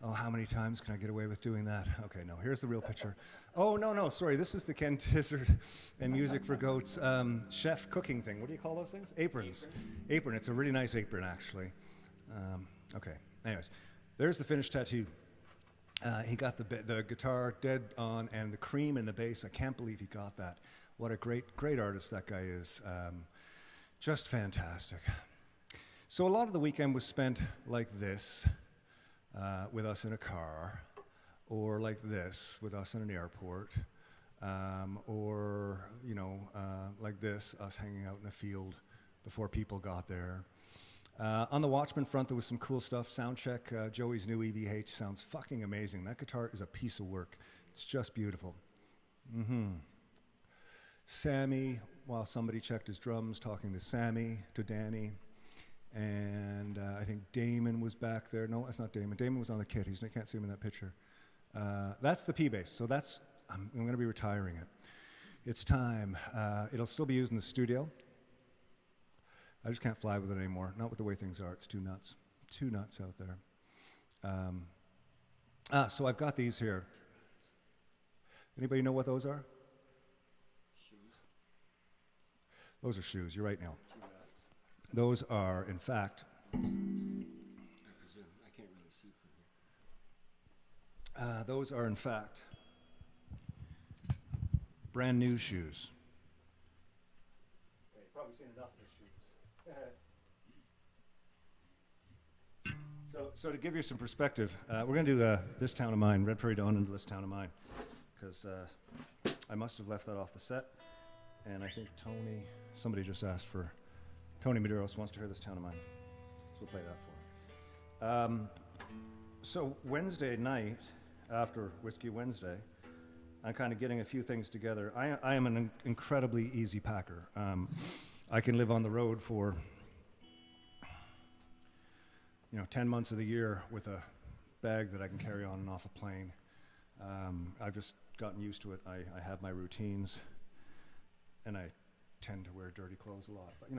Oh, how many times can I get away with doing that? Okay, no, here's the real picture. Oh, no, sorry, this is the Ken Tizzard and Music for Goats chef cooking thing. What do you call those things? Aprons. Apron, it's a really nice apron, actually. Okay, anyways, there's the finished tattoo. He got the guitar dead on and the cream in the bass. I can't believe he got that. What a great artist that guy is. Just fantastic. So a lot of the weekend was spent like this, with us in a car, or like this with us in an airport, or like this, us hanging out in a field before people got there. On the Watchman front, there was some cool stuff. Soundcheck, Joey's new EVH sounds fucking amazing. That guitar is a piece of work. It's just beautiful. Sammy, while somebody checked his drums, talking to Danny. And I think Damon was back there. No, that's not Damon. Damon was on the kit. I can't see him in that picture. That's the P-Bass. So I'm going to be retiring it. It's time. It'll still be used in the studio. I just can't fly with it anymore. Not with the way things are. It's too nuts. Too nuts out there. So I've got these here. Anybody know what those are? Shoes. Those are shoes. You're right, Neil. Those are, in fact, I presume. I can't really see from here. those are, in fact, brand new shoes. Okay, you've probably seen enough of the shoes. So to give you some perspective, we're going to do This Town of Mine, Red Prairie Dawn into This Town of Mine, because I must have left that off the set, and I think somebody just asked for. Tony Medeiros wants to hear This Town of Mine, so we'll play that for him. So Wednesday night, after Whiskey Wednesday, I'm kind of getting a few things together. I am an incredibly easy packer. I can live on the road for 10 months of the year with a bag that I can carry on and off a plane. I've just gotten used to it. I have my routines, and I tend to wear dirty clothes a lot, but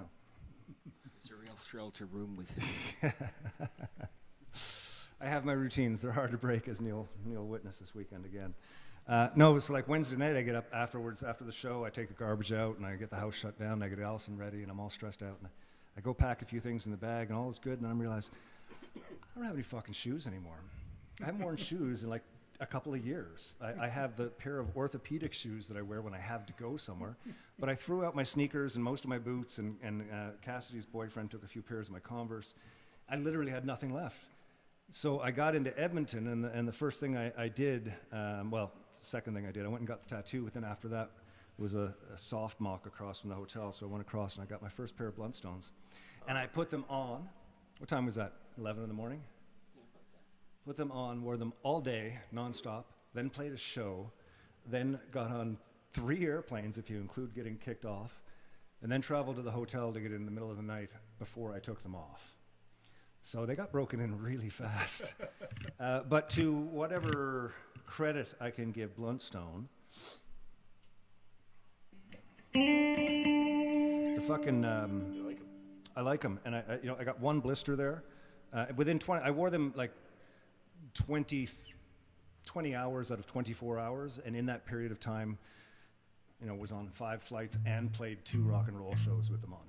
It's a real thrill to room with him. I have my routines. They're hard to break, as Neil witnessed this weekend again. No, it's like Wednesday night, I get up afterwards, after the show, I take the garbage out, and I get the house shut down, and I get Allison ready, and I'm all stressed out, and I go pack a few things in the bag, and all is good, and then I realize, I don't have any fucking shoes anymore. I haven't worn shoes in like a couple of years. I have the pair of orthopedic shoes that I wear when I have to go somewhere, but I threw out my sneakers and most of my boots, and Cassidy's boyfriend took a few pairs of my Converse. I literally had nothing left. So I got into Edmonton, and the first thing I did, the second thing I did, I went and got the tattoo, but then after that was a soft mock across from the hotel, so I went across and I got my first pair of Bluntstones, and I put them on. What time was that? 11 in the morning? Put them on, wore them all day, nonstop, then played a show, then got on 3 airplanes, if you include getting kicked off, and then traveled to the hotel to get in the middle of the night before I took them off. So they got broken in really fast. But to whatever credit I can give Bluntstone, the fucking, I like them, and I got one blister there. Within 20, I wore them like 20 hours out of 24 hours, and in that period of time, was on 5 flights and played 2 rock and roll shows with them on.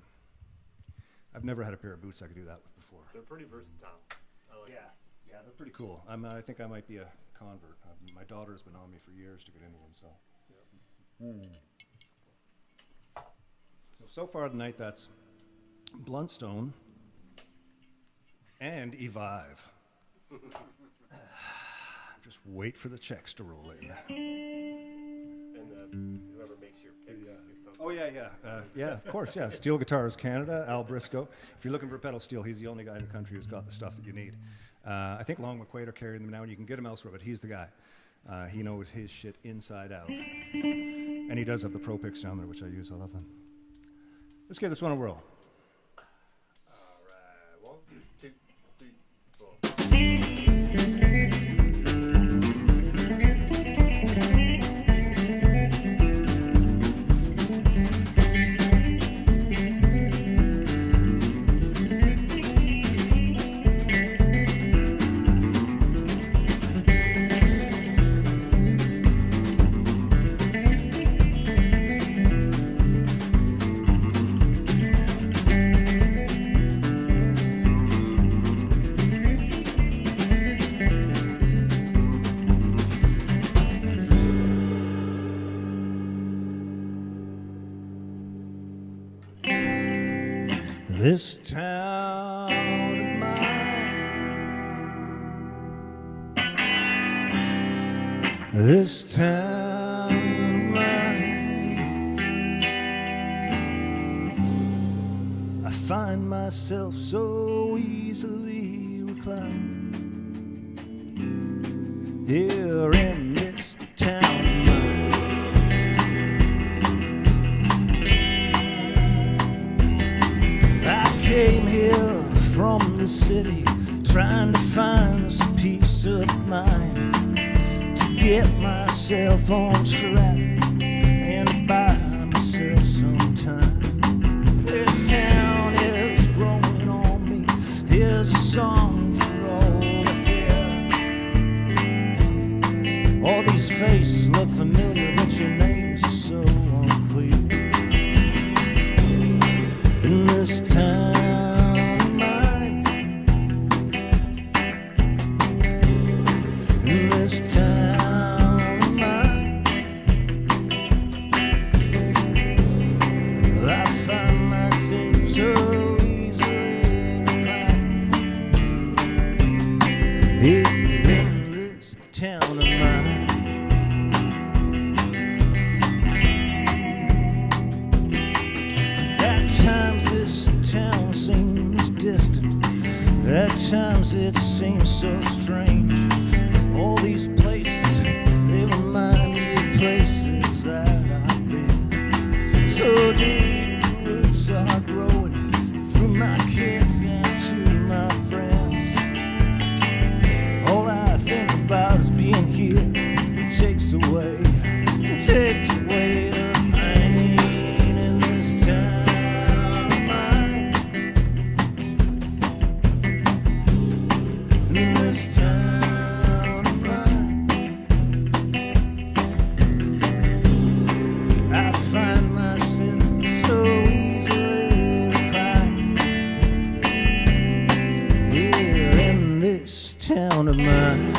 I've never had a pair of boots I could do that with before. They're pretty versatile. I like them. Yeah, they're pretty cool. I think I might be a convert. My daughter's been on me for years to get into them, so. So far tonight, that's Bluntstone and Evive. Just wait for the checks to roll in. And whoever makes your picks. Oh, yeah, of course, yeah. Steel Guitars Canada, Al Briscoe. If you're looking for pedal steel, he's the only guy in the country who's got the stuff that you need. I think Long McQuaid are carrying them now, and you can get them elsewhere, but he's the guy. He knows his shit inside out. And he does have the Pro Picks down there, which I use. I love them. Let's give this one a whirl. All right. 1, 2, 3, 4. This town of mine, this town of mine, I find myself so easily reclined here in this town of mine. I came here from the city trying to find some peace of mind, to get myself on track and to buy myself some time. This town is growing on me. Here's a song for all to hear. All these faces look familiar, but your names are so unclear. In this town of mine, in this town of mine, I find myself so easily reclined here in this town of mine. At times this town seems distant, at times it seems so strange. All these places, they remind me of places that I've been. So deep the roots are growing through my kids and to my friends. All I think about is being here. It takes away the pain in this town of mine. In this town of mine, I find myself so easily reclined here in this town of mine.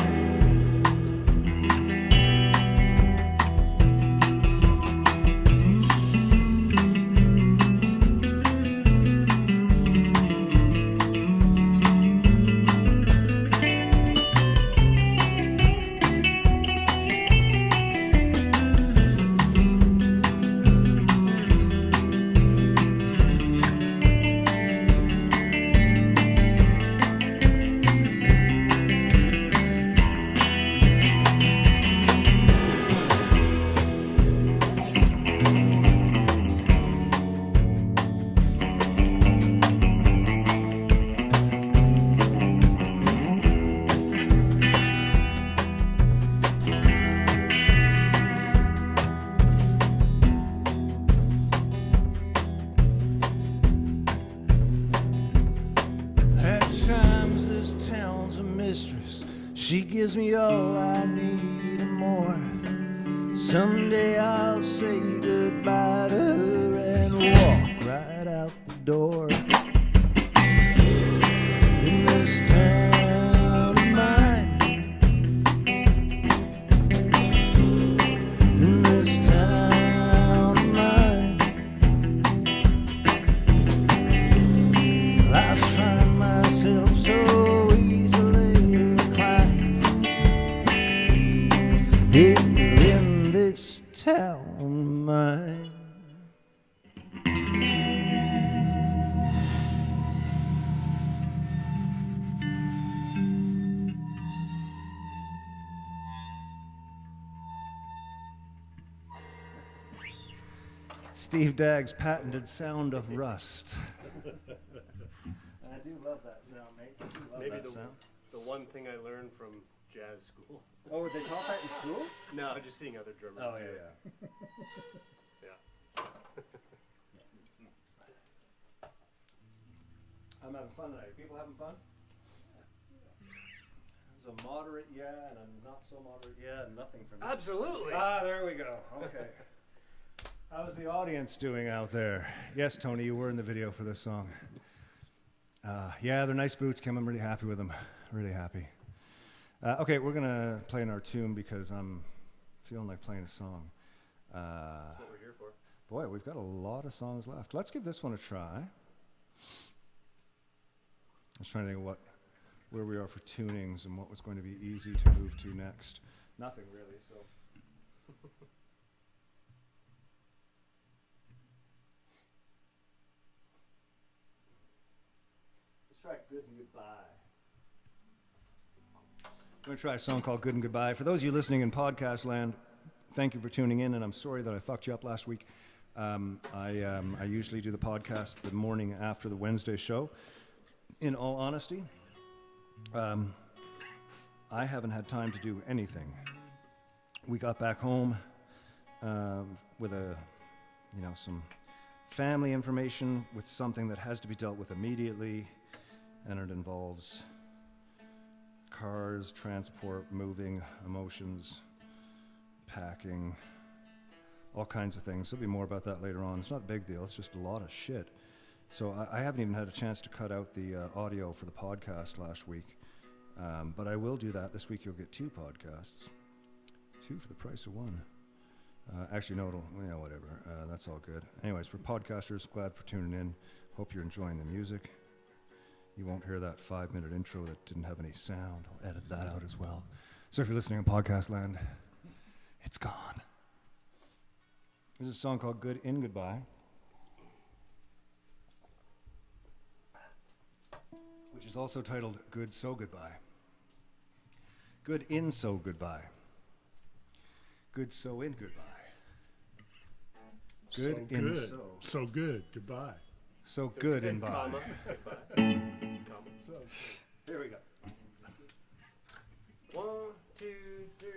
At times this town's a mistress. She gives me all I need and more. Someday I'll say goodbye to her and walk right out the door. In this town of mine, in this town of mine, I find myself so easily reclined here in this town of mine. Steve Dagg's patented sound of rust. I do love that sound, mate. I do love Maybe that the, sound. the one thing I learned from jazz school. Oh, they taught that in school? No, just seeing other drummers Oh, do yeah, it. yeah. Yeah. I'm having fun tonight. People having fun? There's a moderate yeah and a not so moderate yeah and nothing for me. Absolutely. Ah, there we go. Okay. How's the audience doing out there? Yes, Tony, you were in the video for this song. Yeah, they're nice boots, Kim. I'm really happy with them. Really happy. Okay, we're going to play in our tune because I'm feeling like playing a song. That's what we're here for. Boy, we've got a lot of songs left. Let's give this one a try. was trying to think of where we are for tunings and what was going to be easy to move to next. Nothing really, so. Let's try Good and Goodbye. I'm going to try a song called Good and Goodbye. For those of you listening in podcast land, thank you for tuning in, and I'm sorry that I fucked you up last week. I usually do the podcast the morning after the Wednesday show. In all honesty, I haven't had time to do anything. We got back home with some family information with something that has to be dealt with immediately, and it involves cars, transport, moving, emotions, packing, all kinds of things. There'll be more about that later on. It's not a big deal. It's just a lot of shit. So I haven't even had a chance to cut out the audio for the podcast last week. But I will do that. This week you'll get 2 podcasts. 2 for the price of 1. Actually, no, whatever. That's all good. Anyways, for podcasters, glad for tuning in. Hope you're enjoying the music. You won't hear that 5-minute intro that didn't have any sound. I'll edit that out as well. So if you're listening in podcast land, it's gone. There's a song called Good in Goodbye, which is also titled Good So Goodbye. Good in So Goodbye. Good So in Goodbye. Good So in good. So. So good. Goodbye. So good in bye. Comma. Goodbye. Comma. So Here we go. 1, 2, 3.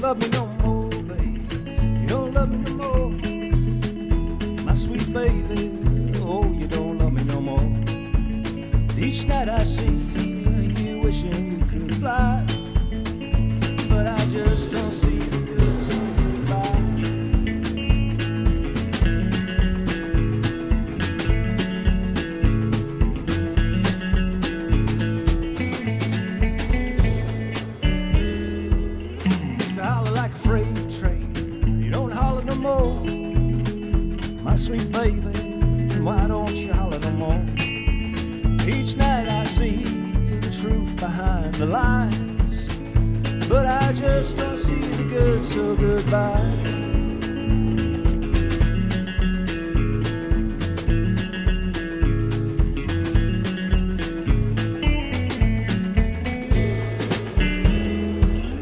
Love me no more, babe. You don't love me no more. My sweet baby, oh, you don't love me no more. Each night I see you wishing you could fly, but I just don't see the good, so goodbye. To holler like a freight train, you don't holler no more. My sweet baby, why don't you holler no more? Each night I see the truth behind the lies, but I just don't see the good, so goodbye.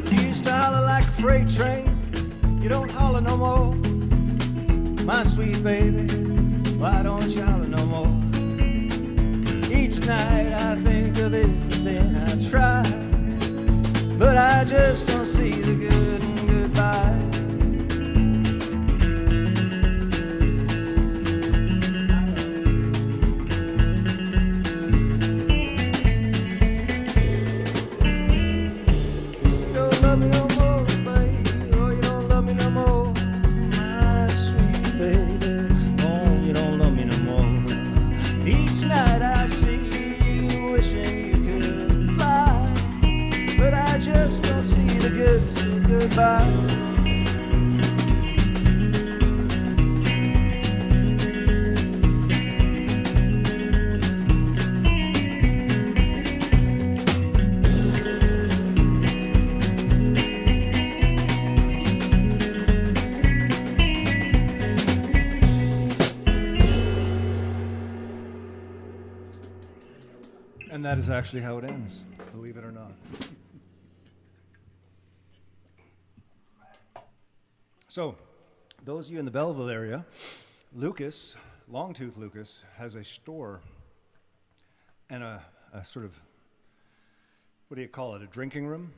You used to holler like a freight train, you don't holler no more. My sweet baby, why don't you holler no more? Each night I think of everything I tried, but I just don't see the good in goodbye. You don't love me no more, babe. Oh, you don't love me no more. My sweet baby, oh, you don't love me no more. Each night I see you wishing you could fly, but I just don't see the good, so goodbye. And that is actually how it ends, believe it or not. So, those of you in the Belleville area, Lucas, Longtooth Lucas, has a store and a sort of, what do you call it, a drinking room?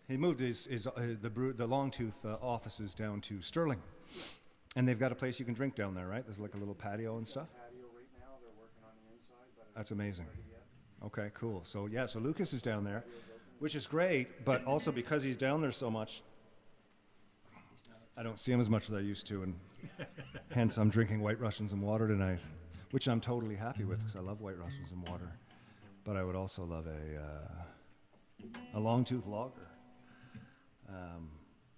He moved the Longtooth offices down to Sterling. And they've got a place you can drink down there, right? There's like a little patio and stuff. Patio right now, they're working on the inside, but That's amazing. yet. Okay, cool. So yeah, so Lucas is down there, which is great, but also because he's down there so much, I don't see him as much as I used to, and hence I'm drinking White Russians and water tonight, which I'm totally happy with because I love White Russians and water. But I would also love a Longtooth lager.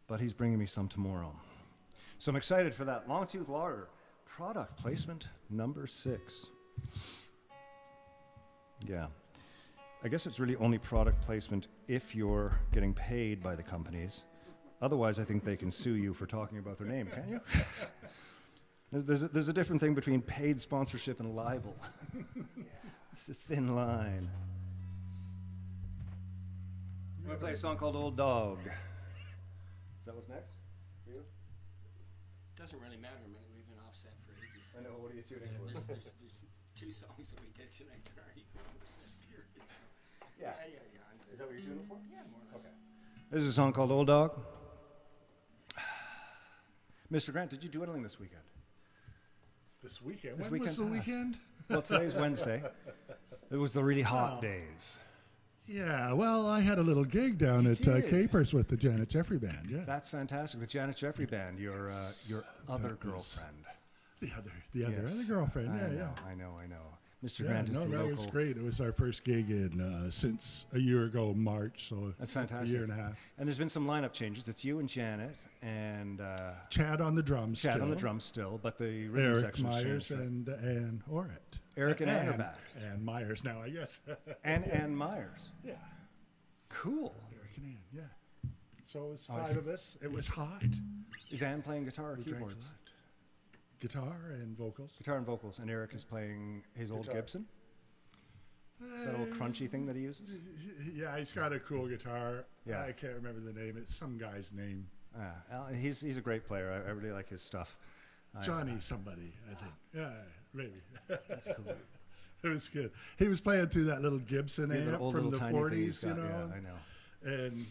But he's bringing me some tomorrow. So I'm excited for that. Longtooth Lager, product placement number 6. Yeah. I guess it's really only product placement if you're getting paid by the companies. Otherwise, I think they can sue you for talking about their name, can you? There's a different thing between paid sponsorship and libel. It's a thin line. I'm going to play a song called Old Dog. Is that what's next for you? Doesn't really matter. I mean, we've been offset for ages. I know, what are you tuning for? There's 2 songs that we did tonight that aren't even on the set period. Yeah. Yeah. I'm good. Is that what you're tuning for? Yeah, more or less. Okay. This is a song called Old Dog. Mr. Grant, did you do anything this weekend? This weekend? This When was the weekend passed. weekend? Well, today's Wednesday. It was the really hot days. Yeah, well, I had a little gig down You at did? Capers with the Janet Jeffrey Band, yeah. That's fantastic. The Janet Jeffrey Band, your other girlfriend. The other Yes. girlfriend, I yeah. know. Mr. Yeah, Grant is no, the that local. was great. It was our first gig in since a year ago, March. So That's a fantastic. year and a half. And there's been some lineup changes. It's you and Janet and Chad on the drums. Chad still. on the drums still, but the rhythm Eric section Myers changed. and Orrit. Eric and Ann are back. And Myers now, I guess. And Myers. Yeah, Cool. Eric and Ann. Yeah. So it was Oh, I 5 see. of us. It was hot. Is Ann playing guitar or We drank a keyboards? lot. Guitar and vocals. Guitar and vocals. And Eric is playing his old Guitar. Gibson, that old crunchy thing that he uses. Yeah, he's got a cool guitar. Yeah. I can't remember the name. It's some guy's name. He's a great player. I really like his stuff. Johnny somebody, I think. Yeah, maybe. That's cool. It was good. He was playing through that little Gibson Yeah, the amp old from little the tiny thing he's 40s, you got. know. Yeah, I know. And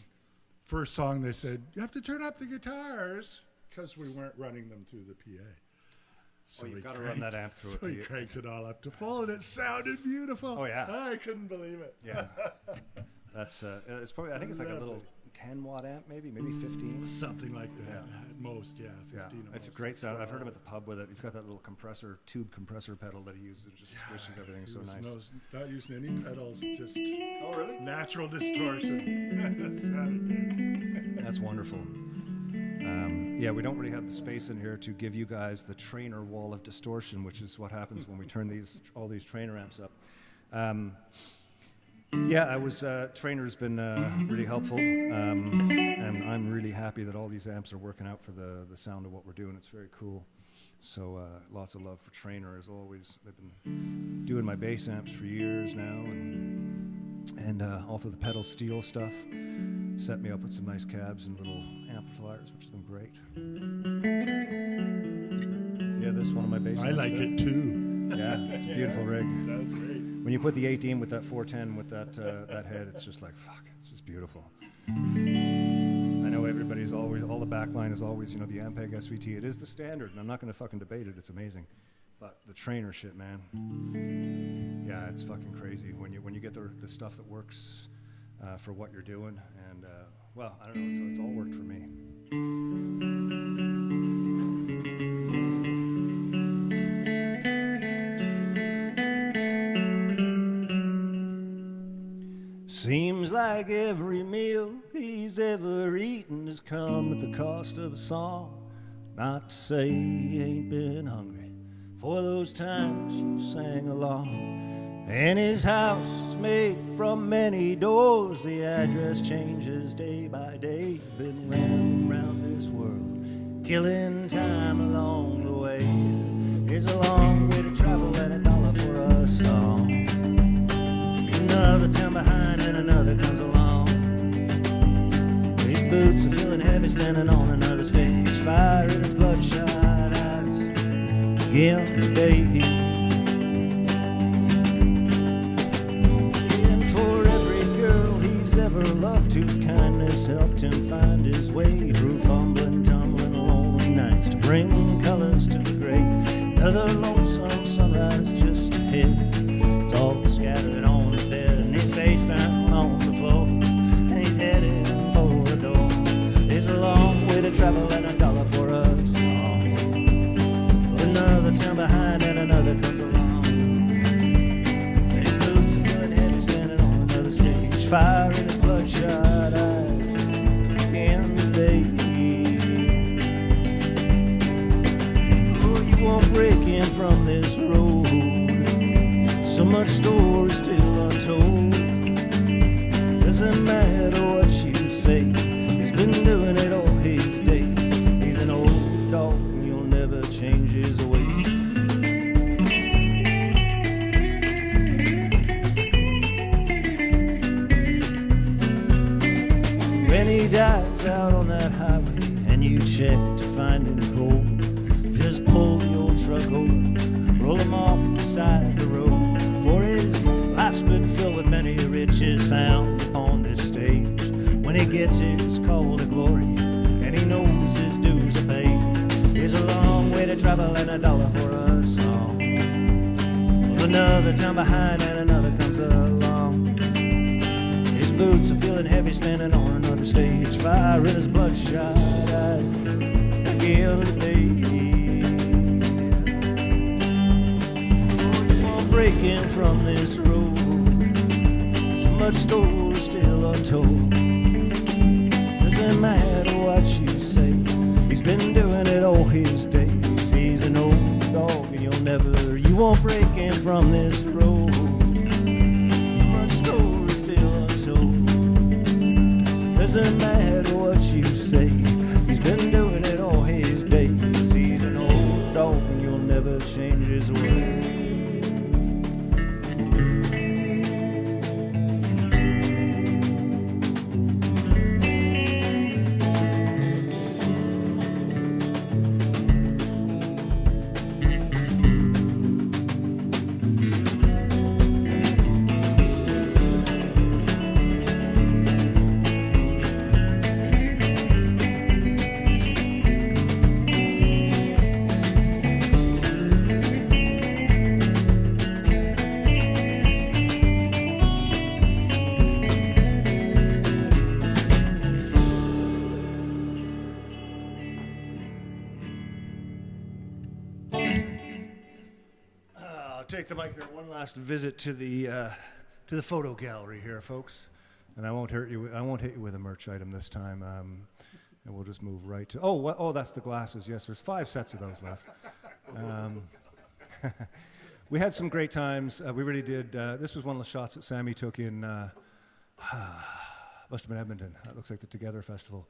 first song they said, you have to turn up the guitars because we weren't running them through the PA. So you've he gotta run that cranked- amp through a So he PA. cranked it all up to full and it sounded beautiful. Oh, yeah. I couldn't believe it. Yeah. That's it's probably. I think it's like a little 10-watt amp, maybe 15. Something like that. Yeah. At most, yeah. 15 Yeah, at it's a most. great sound. I've heard him at the pub with it. He's got that little tube compressor pedal that he uses. It just squishes everything He so was nice. not using any pedals, just Oh, really? natural distortion. It sounded great. That's wonderful. Yeah, we don't really have the space in here to give you guys the trainer wall of distortion, which is what happens when we turn all these trainer amps up. Yeah, I was trainer's been really helpful, and I'm really happy that all these amps are working out for the sound of what we're doing. It's very cool. So lots of love for Trainer as always. They've been doing my bass amps for years now, and also the pedal steel stuff. Set me up with some nice cabs and little amplifiers, which has been great. Yeah, this is one of my bass I amps like there. it too. Yeah, it's a beautiful rig. Sounds great. When you put the 18 with that 410 with that head, it's just like, fuck, it's just beautiful. I know everybody's always, all the backline is always, the Ampeg SVT. It is the standard, and I'm not going to fucking debate it. It's amazing. But the Trainer shit, man. Yeah, it's fucking crazy when you get the stuff that works for what you're doing. And, well, I don't know, it's all worked for me. Seems like every meal he's ever eaten has come at the cost of a song. Not to say he ain't been hungry for those times you sang along. And his house is made from many doors. The address changes day by day. Been round this world, killing time along the way. It's a long way to travel and $1 for a song. Another town behind and another comes along. His boots are feeling heavy, standing on another stage. Fire in his bloodshot eyes. Again today. And for every girl he's ever loved, whose kindness helped him find his way through fumbling, tumbling, lonely nights to bring colors to the gray. Another lonesome sunrise just ahead. It's all scattered on the bed, and he's face down on the floor, and he's heading for the door. There's a long way to travel and $1 for us. Another town behind and another comes along. His boots are feeling heavy, standing on another stage. Fire in his bloodshot eyes. Again today. breaking from this road. So much story still untold. Doesn't matter what you say, he's been doing it all his days. He's an old dog and you'll never change his ways. When he dies out on that highway and you check to find him cold, just pull your truck over, roll him off beside the road. For his life's been filled with many riches found upon this stage. When he gets his call to glory and he knows his dues are paid, there's a long way to travel and $1 for a song. Well, another time behind and another comes along. His boots are feeling heavy standing on another stage, fire in his bloodshot eyes again today. Breaking from this road, so much story still untold. Doesn't matter what you say, he's been doing it all his days. He's an old dog and you won't break in from this road. So much story still untold. Doesn't matter what you say, he's been doing it all his days. He's an old dog and you'll never change his ways. Take the mic here. One last visit to the photo gallery here, folks, and I won't hit you with a merch item this time, and we'll just move right to. Oh, that's the glasses. Yes, there's 5 sets of those left. We had some great times. We really did. This was one of the shots that Sammy took in. Must have been Edmonton. That looks like the Together Festival.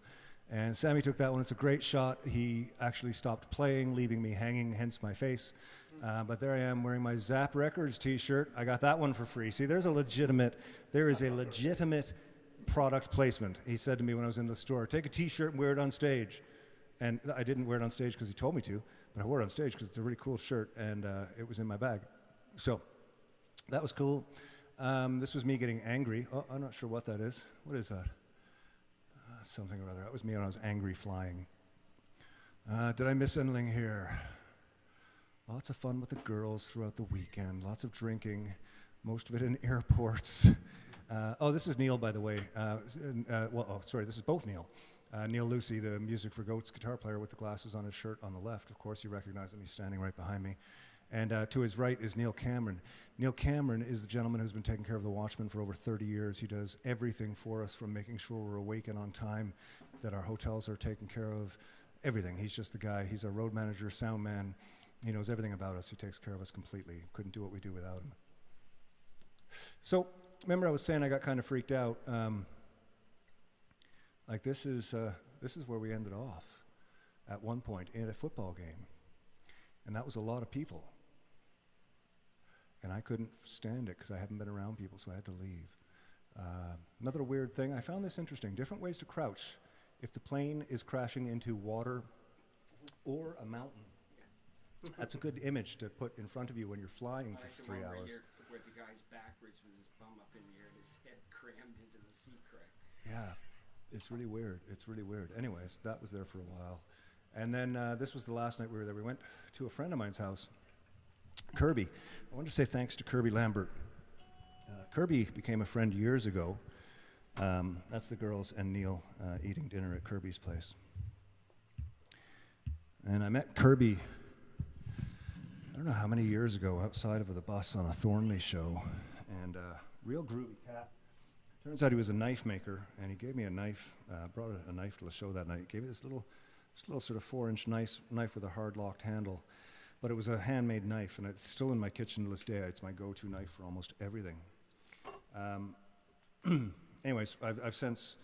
And Sammy took that one. It's a great shot. He actually stopped playing, leaving me hanging, hence my face. But there I am wearing my Zap Records t-shirt. I got that one for free. See, there is a legitimate product placement. He said to me when I was in the store, take a t-shirt and wear it on stage. And I didn't wear it on stage because he told me to, but I wore it on stage because it's a really cool shirt, and it was in my bag. So that was cool. This was me getting angry. Oh, I'm not sure what that is. What is that? Something or other. That was me when I was angry flying. Did I miss anything here? Lots of fun with the girls throughout the weekend. Lots of drinking, most of it in airports. This is Neil, by the way. This is both Neil. Neil Lucy, the Music for Goats guitar player with the glasses on his shirt on the left. Of course, you recognize him. He's standing right behind me. And to his right is Neil Cameron. Neil Cameron is the gentleman who's been taking care of the Watchmen for over 30 years. He does everything for us, from making sure we're awake and on time, that our hotels are taken care of, everything. He's just the guy. He's our road manager, sound man. He knows everything about us. He takes care of us completely. Couldn't do what we do without him. So, remember I was saying I got kind of freaked out. This is where we ended off at one point in a football game. And that was a lot of people. And I couldn't stand it because I haven't been around people, so I had to leave. Another weird thing, I found this interesting. Different ways to crouch if the plane is crashing into water or a mountain. That's a good image to put in front of you when you're flying for 3 hours. Where the guy's backwards with his bum up in the air and his head crammed into the sea crack. Yeah, it's really weird. Anyways, that was there for a while. And then this was the last night we were there. We went to a friend of mine's house, Kirby. I wanted to say thanks to Kirby Lambert. Kirby became a friend years ago. That's the girls and Neil eating dinner at Kirby's place. And I met Kirby, I don't know how many years ago, outside of the bus on a Thornley show. And real groovy cat. Turns out he was a knife maker, and he gave me a knife, brought a knife to the show that night. He gave me this little sort of 4-inch knife with a hard locked handle. but it was a handmade knife, and it's still in my kitchen to this day. It's my go-to knife for almost everything. Anyways, I've since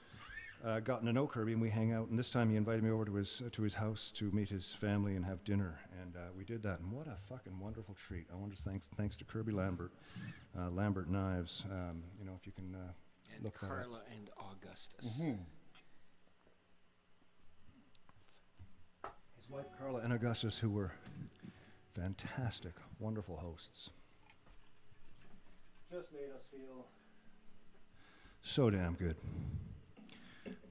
gotten to know Kirby, and we hang out. And this time, he invited me over to his house to meet his family and have dinner. And we did that. And what a fucking wonderful treat! I want to thanks to Kirby Lambert, Lambert Knives. You know, if you can And look that up. Carla and Augustus. His wife Carla and Augustus, who were fantastic, wonderful hosts. Just made us feel. So damn good.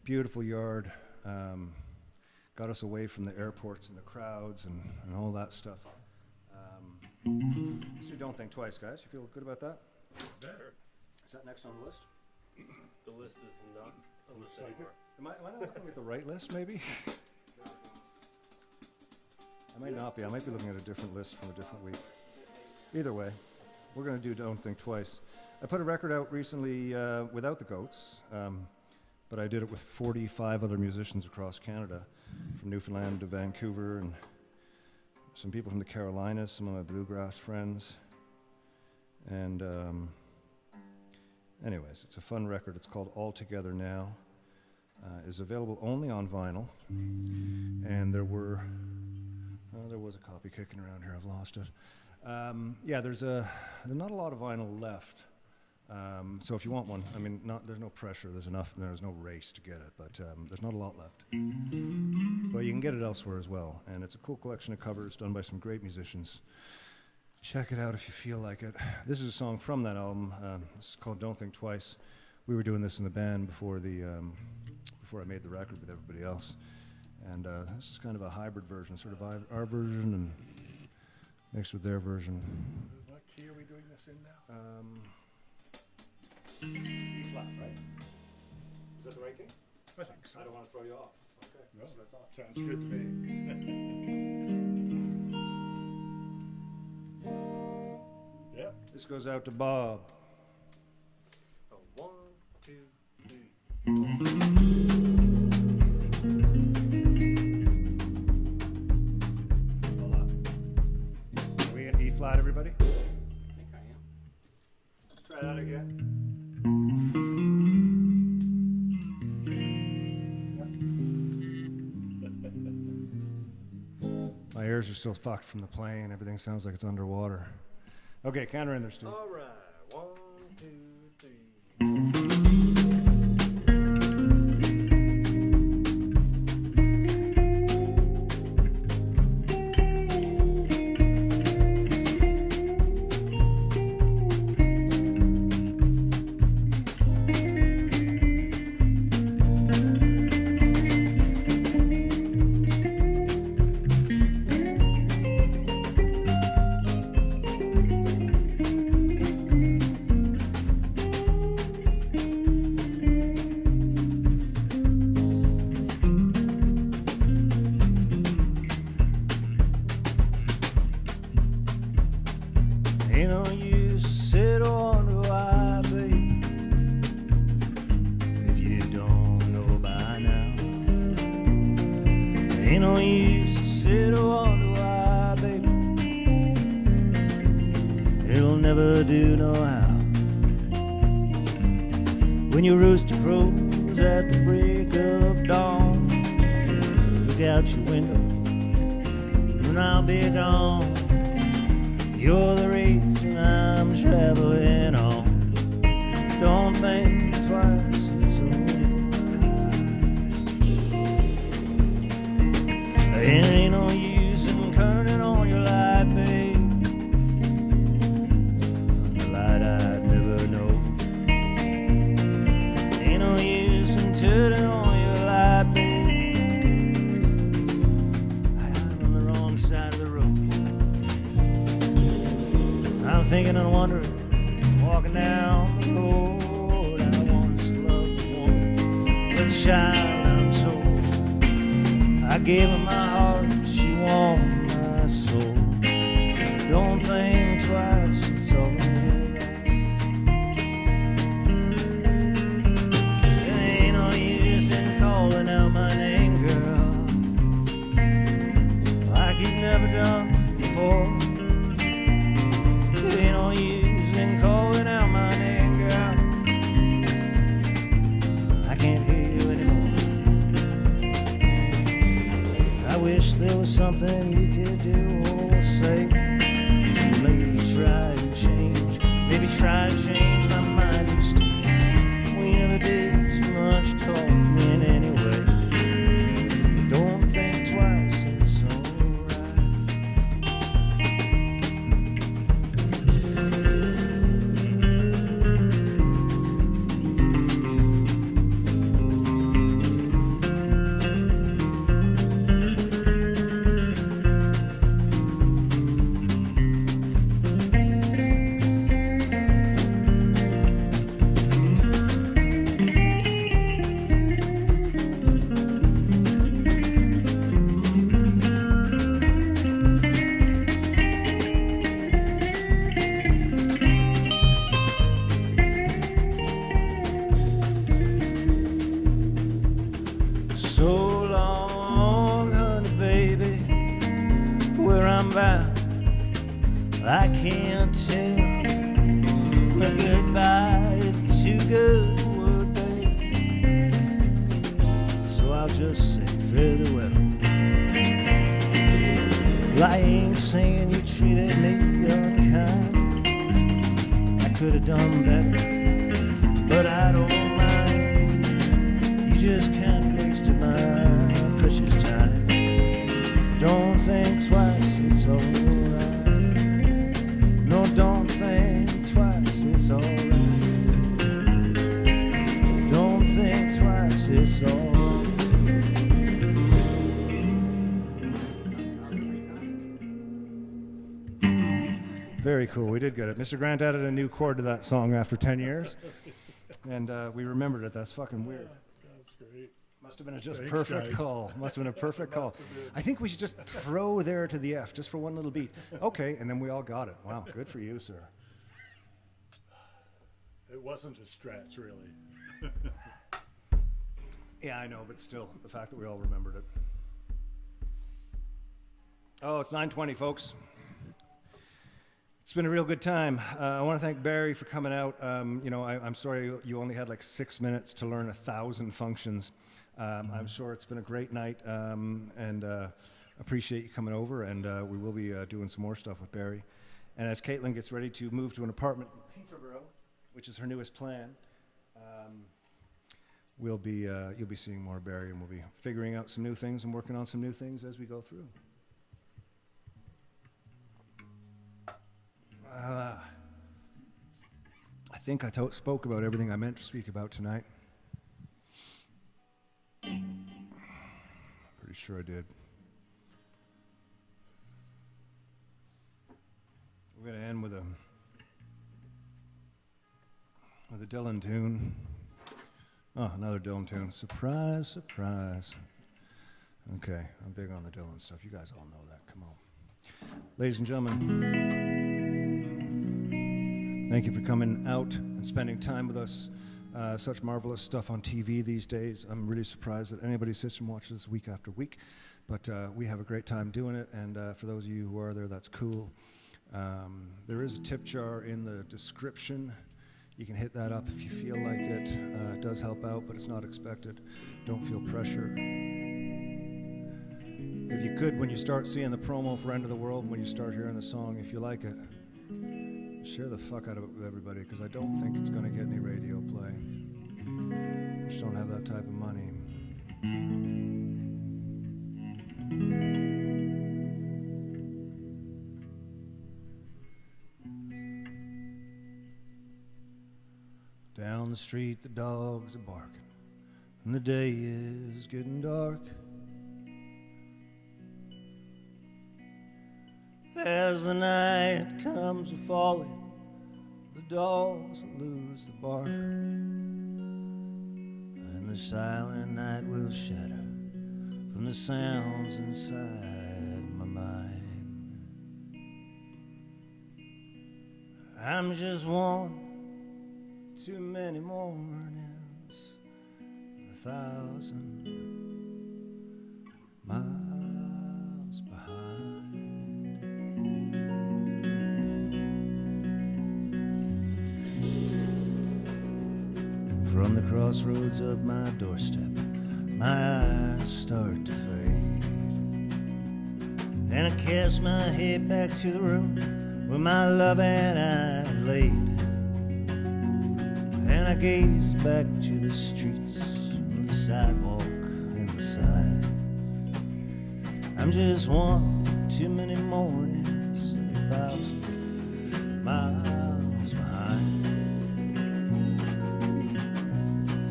Beautiful yard. Got us away from the airports and the crowds and all that stuff. So don't think twice, guys. You feel good about that? Better. Is that next on the list? The list is not on the Looks like anymore. Am I not looking at the right list, maybe? I might not be. I might be looking at a different list from a different week. Either way, we're going to do Don't Think Twice. I put a record out recently without the Goats, but I did it with 45 other musicians across Canada, from Newfoundland to Vancouver, and some people from the Carolinas, some of my bluegrass friends. And anyways, it's a fun record. It's called All Together Now. Is available only on vinyl. And there was a copy kicking around here. I've lost it. Yeah, there's not a lot of vinyl left. So if you want one, I mean, there's no pressure. There's no race to get it, but there's not a lot left. But you can get it elsewhere as well. And it's a cool collection of covers done by some great musicians. Check it out if you feel like it. This is a song from that album. This is called Don't Think Twice. We were doing this in the band before I made the record with everybody else. And this is kind of a hybrid version, sort of our version and mixed with their version. What key are we doing this in now? E flat, right? Is that the right key? I think so. I don't want to throw you off. Okay, No, that's what I thought. sounds good to me. Yep. This goes out to Bob. A 1, 2, 3. Are we in E flat, everybody? I think I am. Let's try that again. My ears are still fucked from the plane. Everything sounds like it's underwater. Okay, counter in there, Steve. All right. 1, 2, 3. Ain't no use to sit or wonder why, babe, if you don't know by now. Ain't no use to sit or wonder why, babe, it'll never do no how. When your rooster crows at the break of dawn, look out your window and I'll be gone. You're the reason I'm traveling on. Don't think twice, it's alright. Ain't no use in turning on your light, babe, the light I'd never know. Ain't no use in turning on your light, babe, I'm on the wrong side of the road. I'm thinking and wondering, walking down the road. I once loved a woman, a child untold. I gave her my heart, she won my soul. Don't think twice, it's alright. There ain't no use in calling out my name, girl, like you've never done before. maybe try and change my mind instead. We never did too much talking anyway. Don't think twice, it's alright. So long, honey, baby, where I'm bound, I can't tell. But goodbye is too good a word, baby. So I'll just say farewell. Well, I ain't saying you treated me unkind. I could have done better, but I don't mind. You just kind of wasted my precious time. Don't think twice, it's alright. No, don't think twice, it's alright. Don't think twice, it's alright. Very cool. We did get it. Mr. Grant added a new chord to that song after 10 years. And we remembered it. That's fucking weird. That's great. Must have been a just Thanks, perfect guys. call. Must have been a perfect call. I think we should just throw there to the F just for one little beat. Okay, and then we all got it. Wow, good for you, sir. It wasn't a stretch, really. Yeah, I know, but still, the fact that we all remembered it. Oh, it's 9:20, folks. It's been a real good time. I want to thank Barry for coming out. I'm sorry you only had like 6 minutes to learn 1,000 functions. I'm sure it's been a great night, and appreciate you coming over. And we will be doing some more stuff with Barry. And as Caitlin gets ready to move to an apartment in Peterborough, which is her newest plan, you'll be seeing more Barry, and we'll be figuring out some new things and working on some new things as we go through. I think I spoke about everything I meant to speak about tonight. Pretty sure I did. We're going to end with a Dylan tune. Oh, another Dylan tune. Surprise, surprise. Okay, I'm big on the Dylan stuff. You guys all know that. Come on. Ladies and gentlemen, thank you for coming out and spending time with us. Such marvelous stuff on TV these days. I'm really surprised that anybody sits and watches week after week, but we have a great time doing it, and for those of you who are there, that's cool. There is a tip jar in the description. You can hit that up if you feel like it. It does help out, but it's not expected. Don't feel pressure. If you could, when you start seeing the promo for End of the World, when you start hearing the song, if you like it, share the fuck out of it with everybody, because I don't think it's going to get any radio play. I just don't have that type of money. Down the street the dogs are barking, and the day is getting dark. As the night comes a-falling, the dogs lose the bark, and the silent night will shatter from the sounds inside my mind. I'm just one too many mornings, 1,000 miles behind. From the crossroads of my doorstep, my eyes start to fade, and I cast my head back to the room where my love and I laid. I gaze back to the streets and the sidewalk and the sides. I'm just one too many mornings and 1,000 miles behind.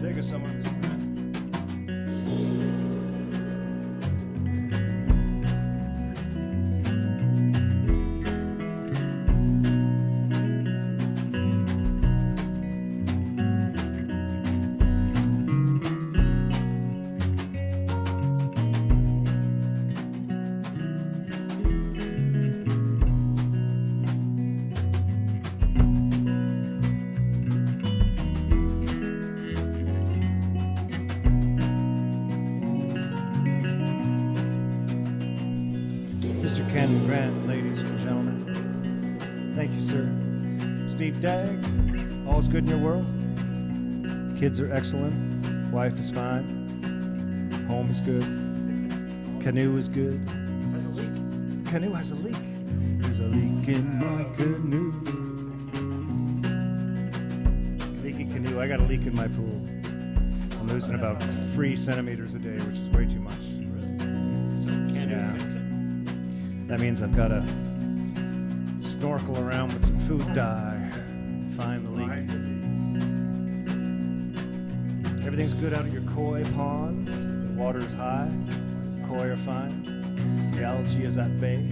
Take us somewhere, Mr. Grant. Mr. Ken Grant, ladies and gentlemen. Thank you, sir. Steve Dagg, all's good in your world? Kids are excellent. Wife is fine. Home is good. Canoe is good. Has a leak. Canoe has a leak. There's a leak in my canoe. Leaky canoe. I got a leak in my pool. I'm losing about 3 centimeters a day, which is way too much. So can Yeah. you fix it? That means I've got to snorkel around with some food dye, find the leak. Everything's good out at your koi pond. The water is high. Koi are fine. The algae is at bay.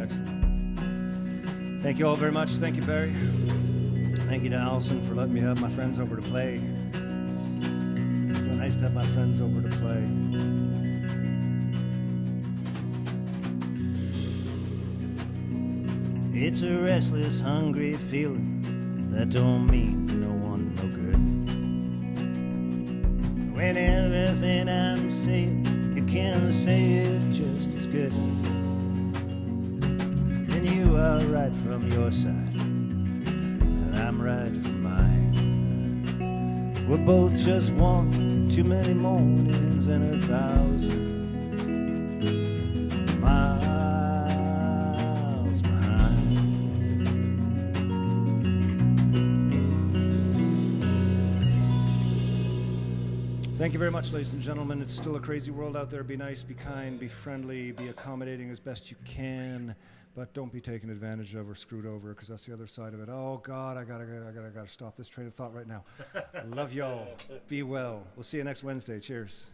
Excellent. Thank you all very much. Thank you, Barry. Thank you to Allison for letting me have my friends over to play. It's so nice to have my friends over to play. It's a restless, hungry feeling that don't mean no one no good. When everything I'm saying, you can say it just as good. And you are right from your side, and I'm right from mine. We're both just one too many mornings and 1,000 miles behind. Thank you very much, ladies and gentlemen. It's still a crazy world out there. Be nice, be kind, be friendly, be accommodating as best you can, but don't be taken advantage of or screwed over, because that's the other side of it. Oh God, I gotta stop this train of thought right now. Love y'all. Be well. We'll see you next Wednesday. Cheers.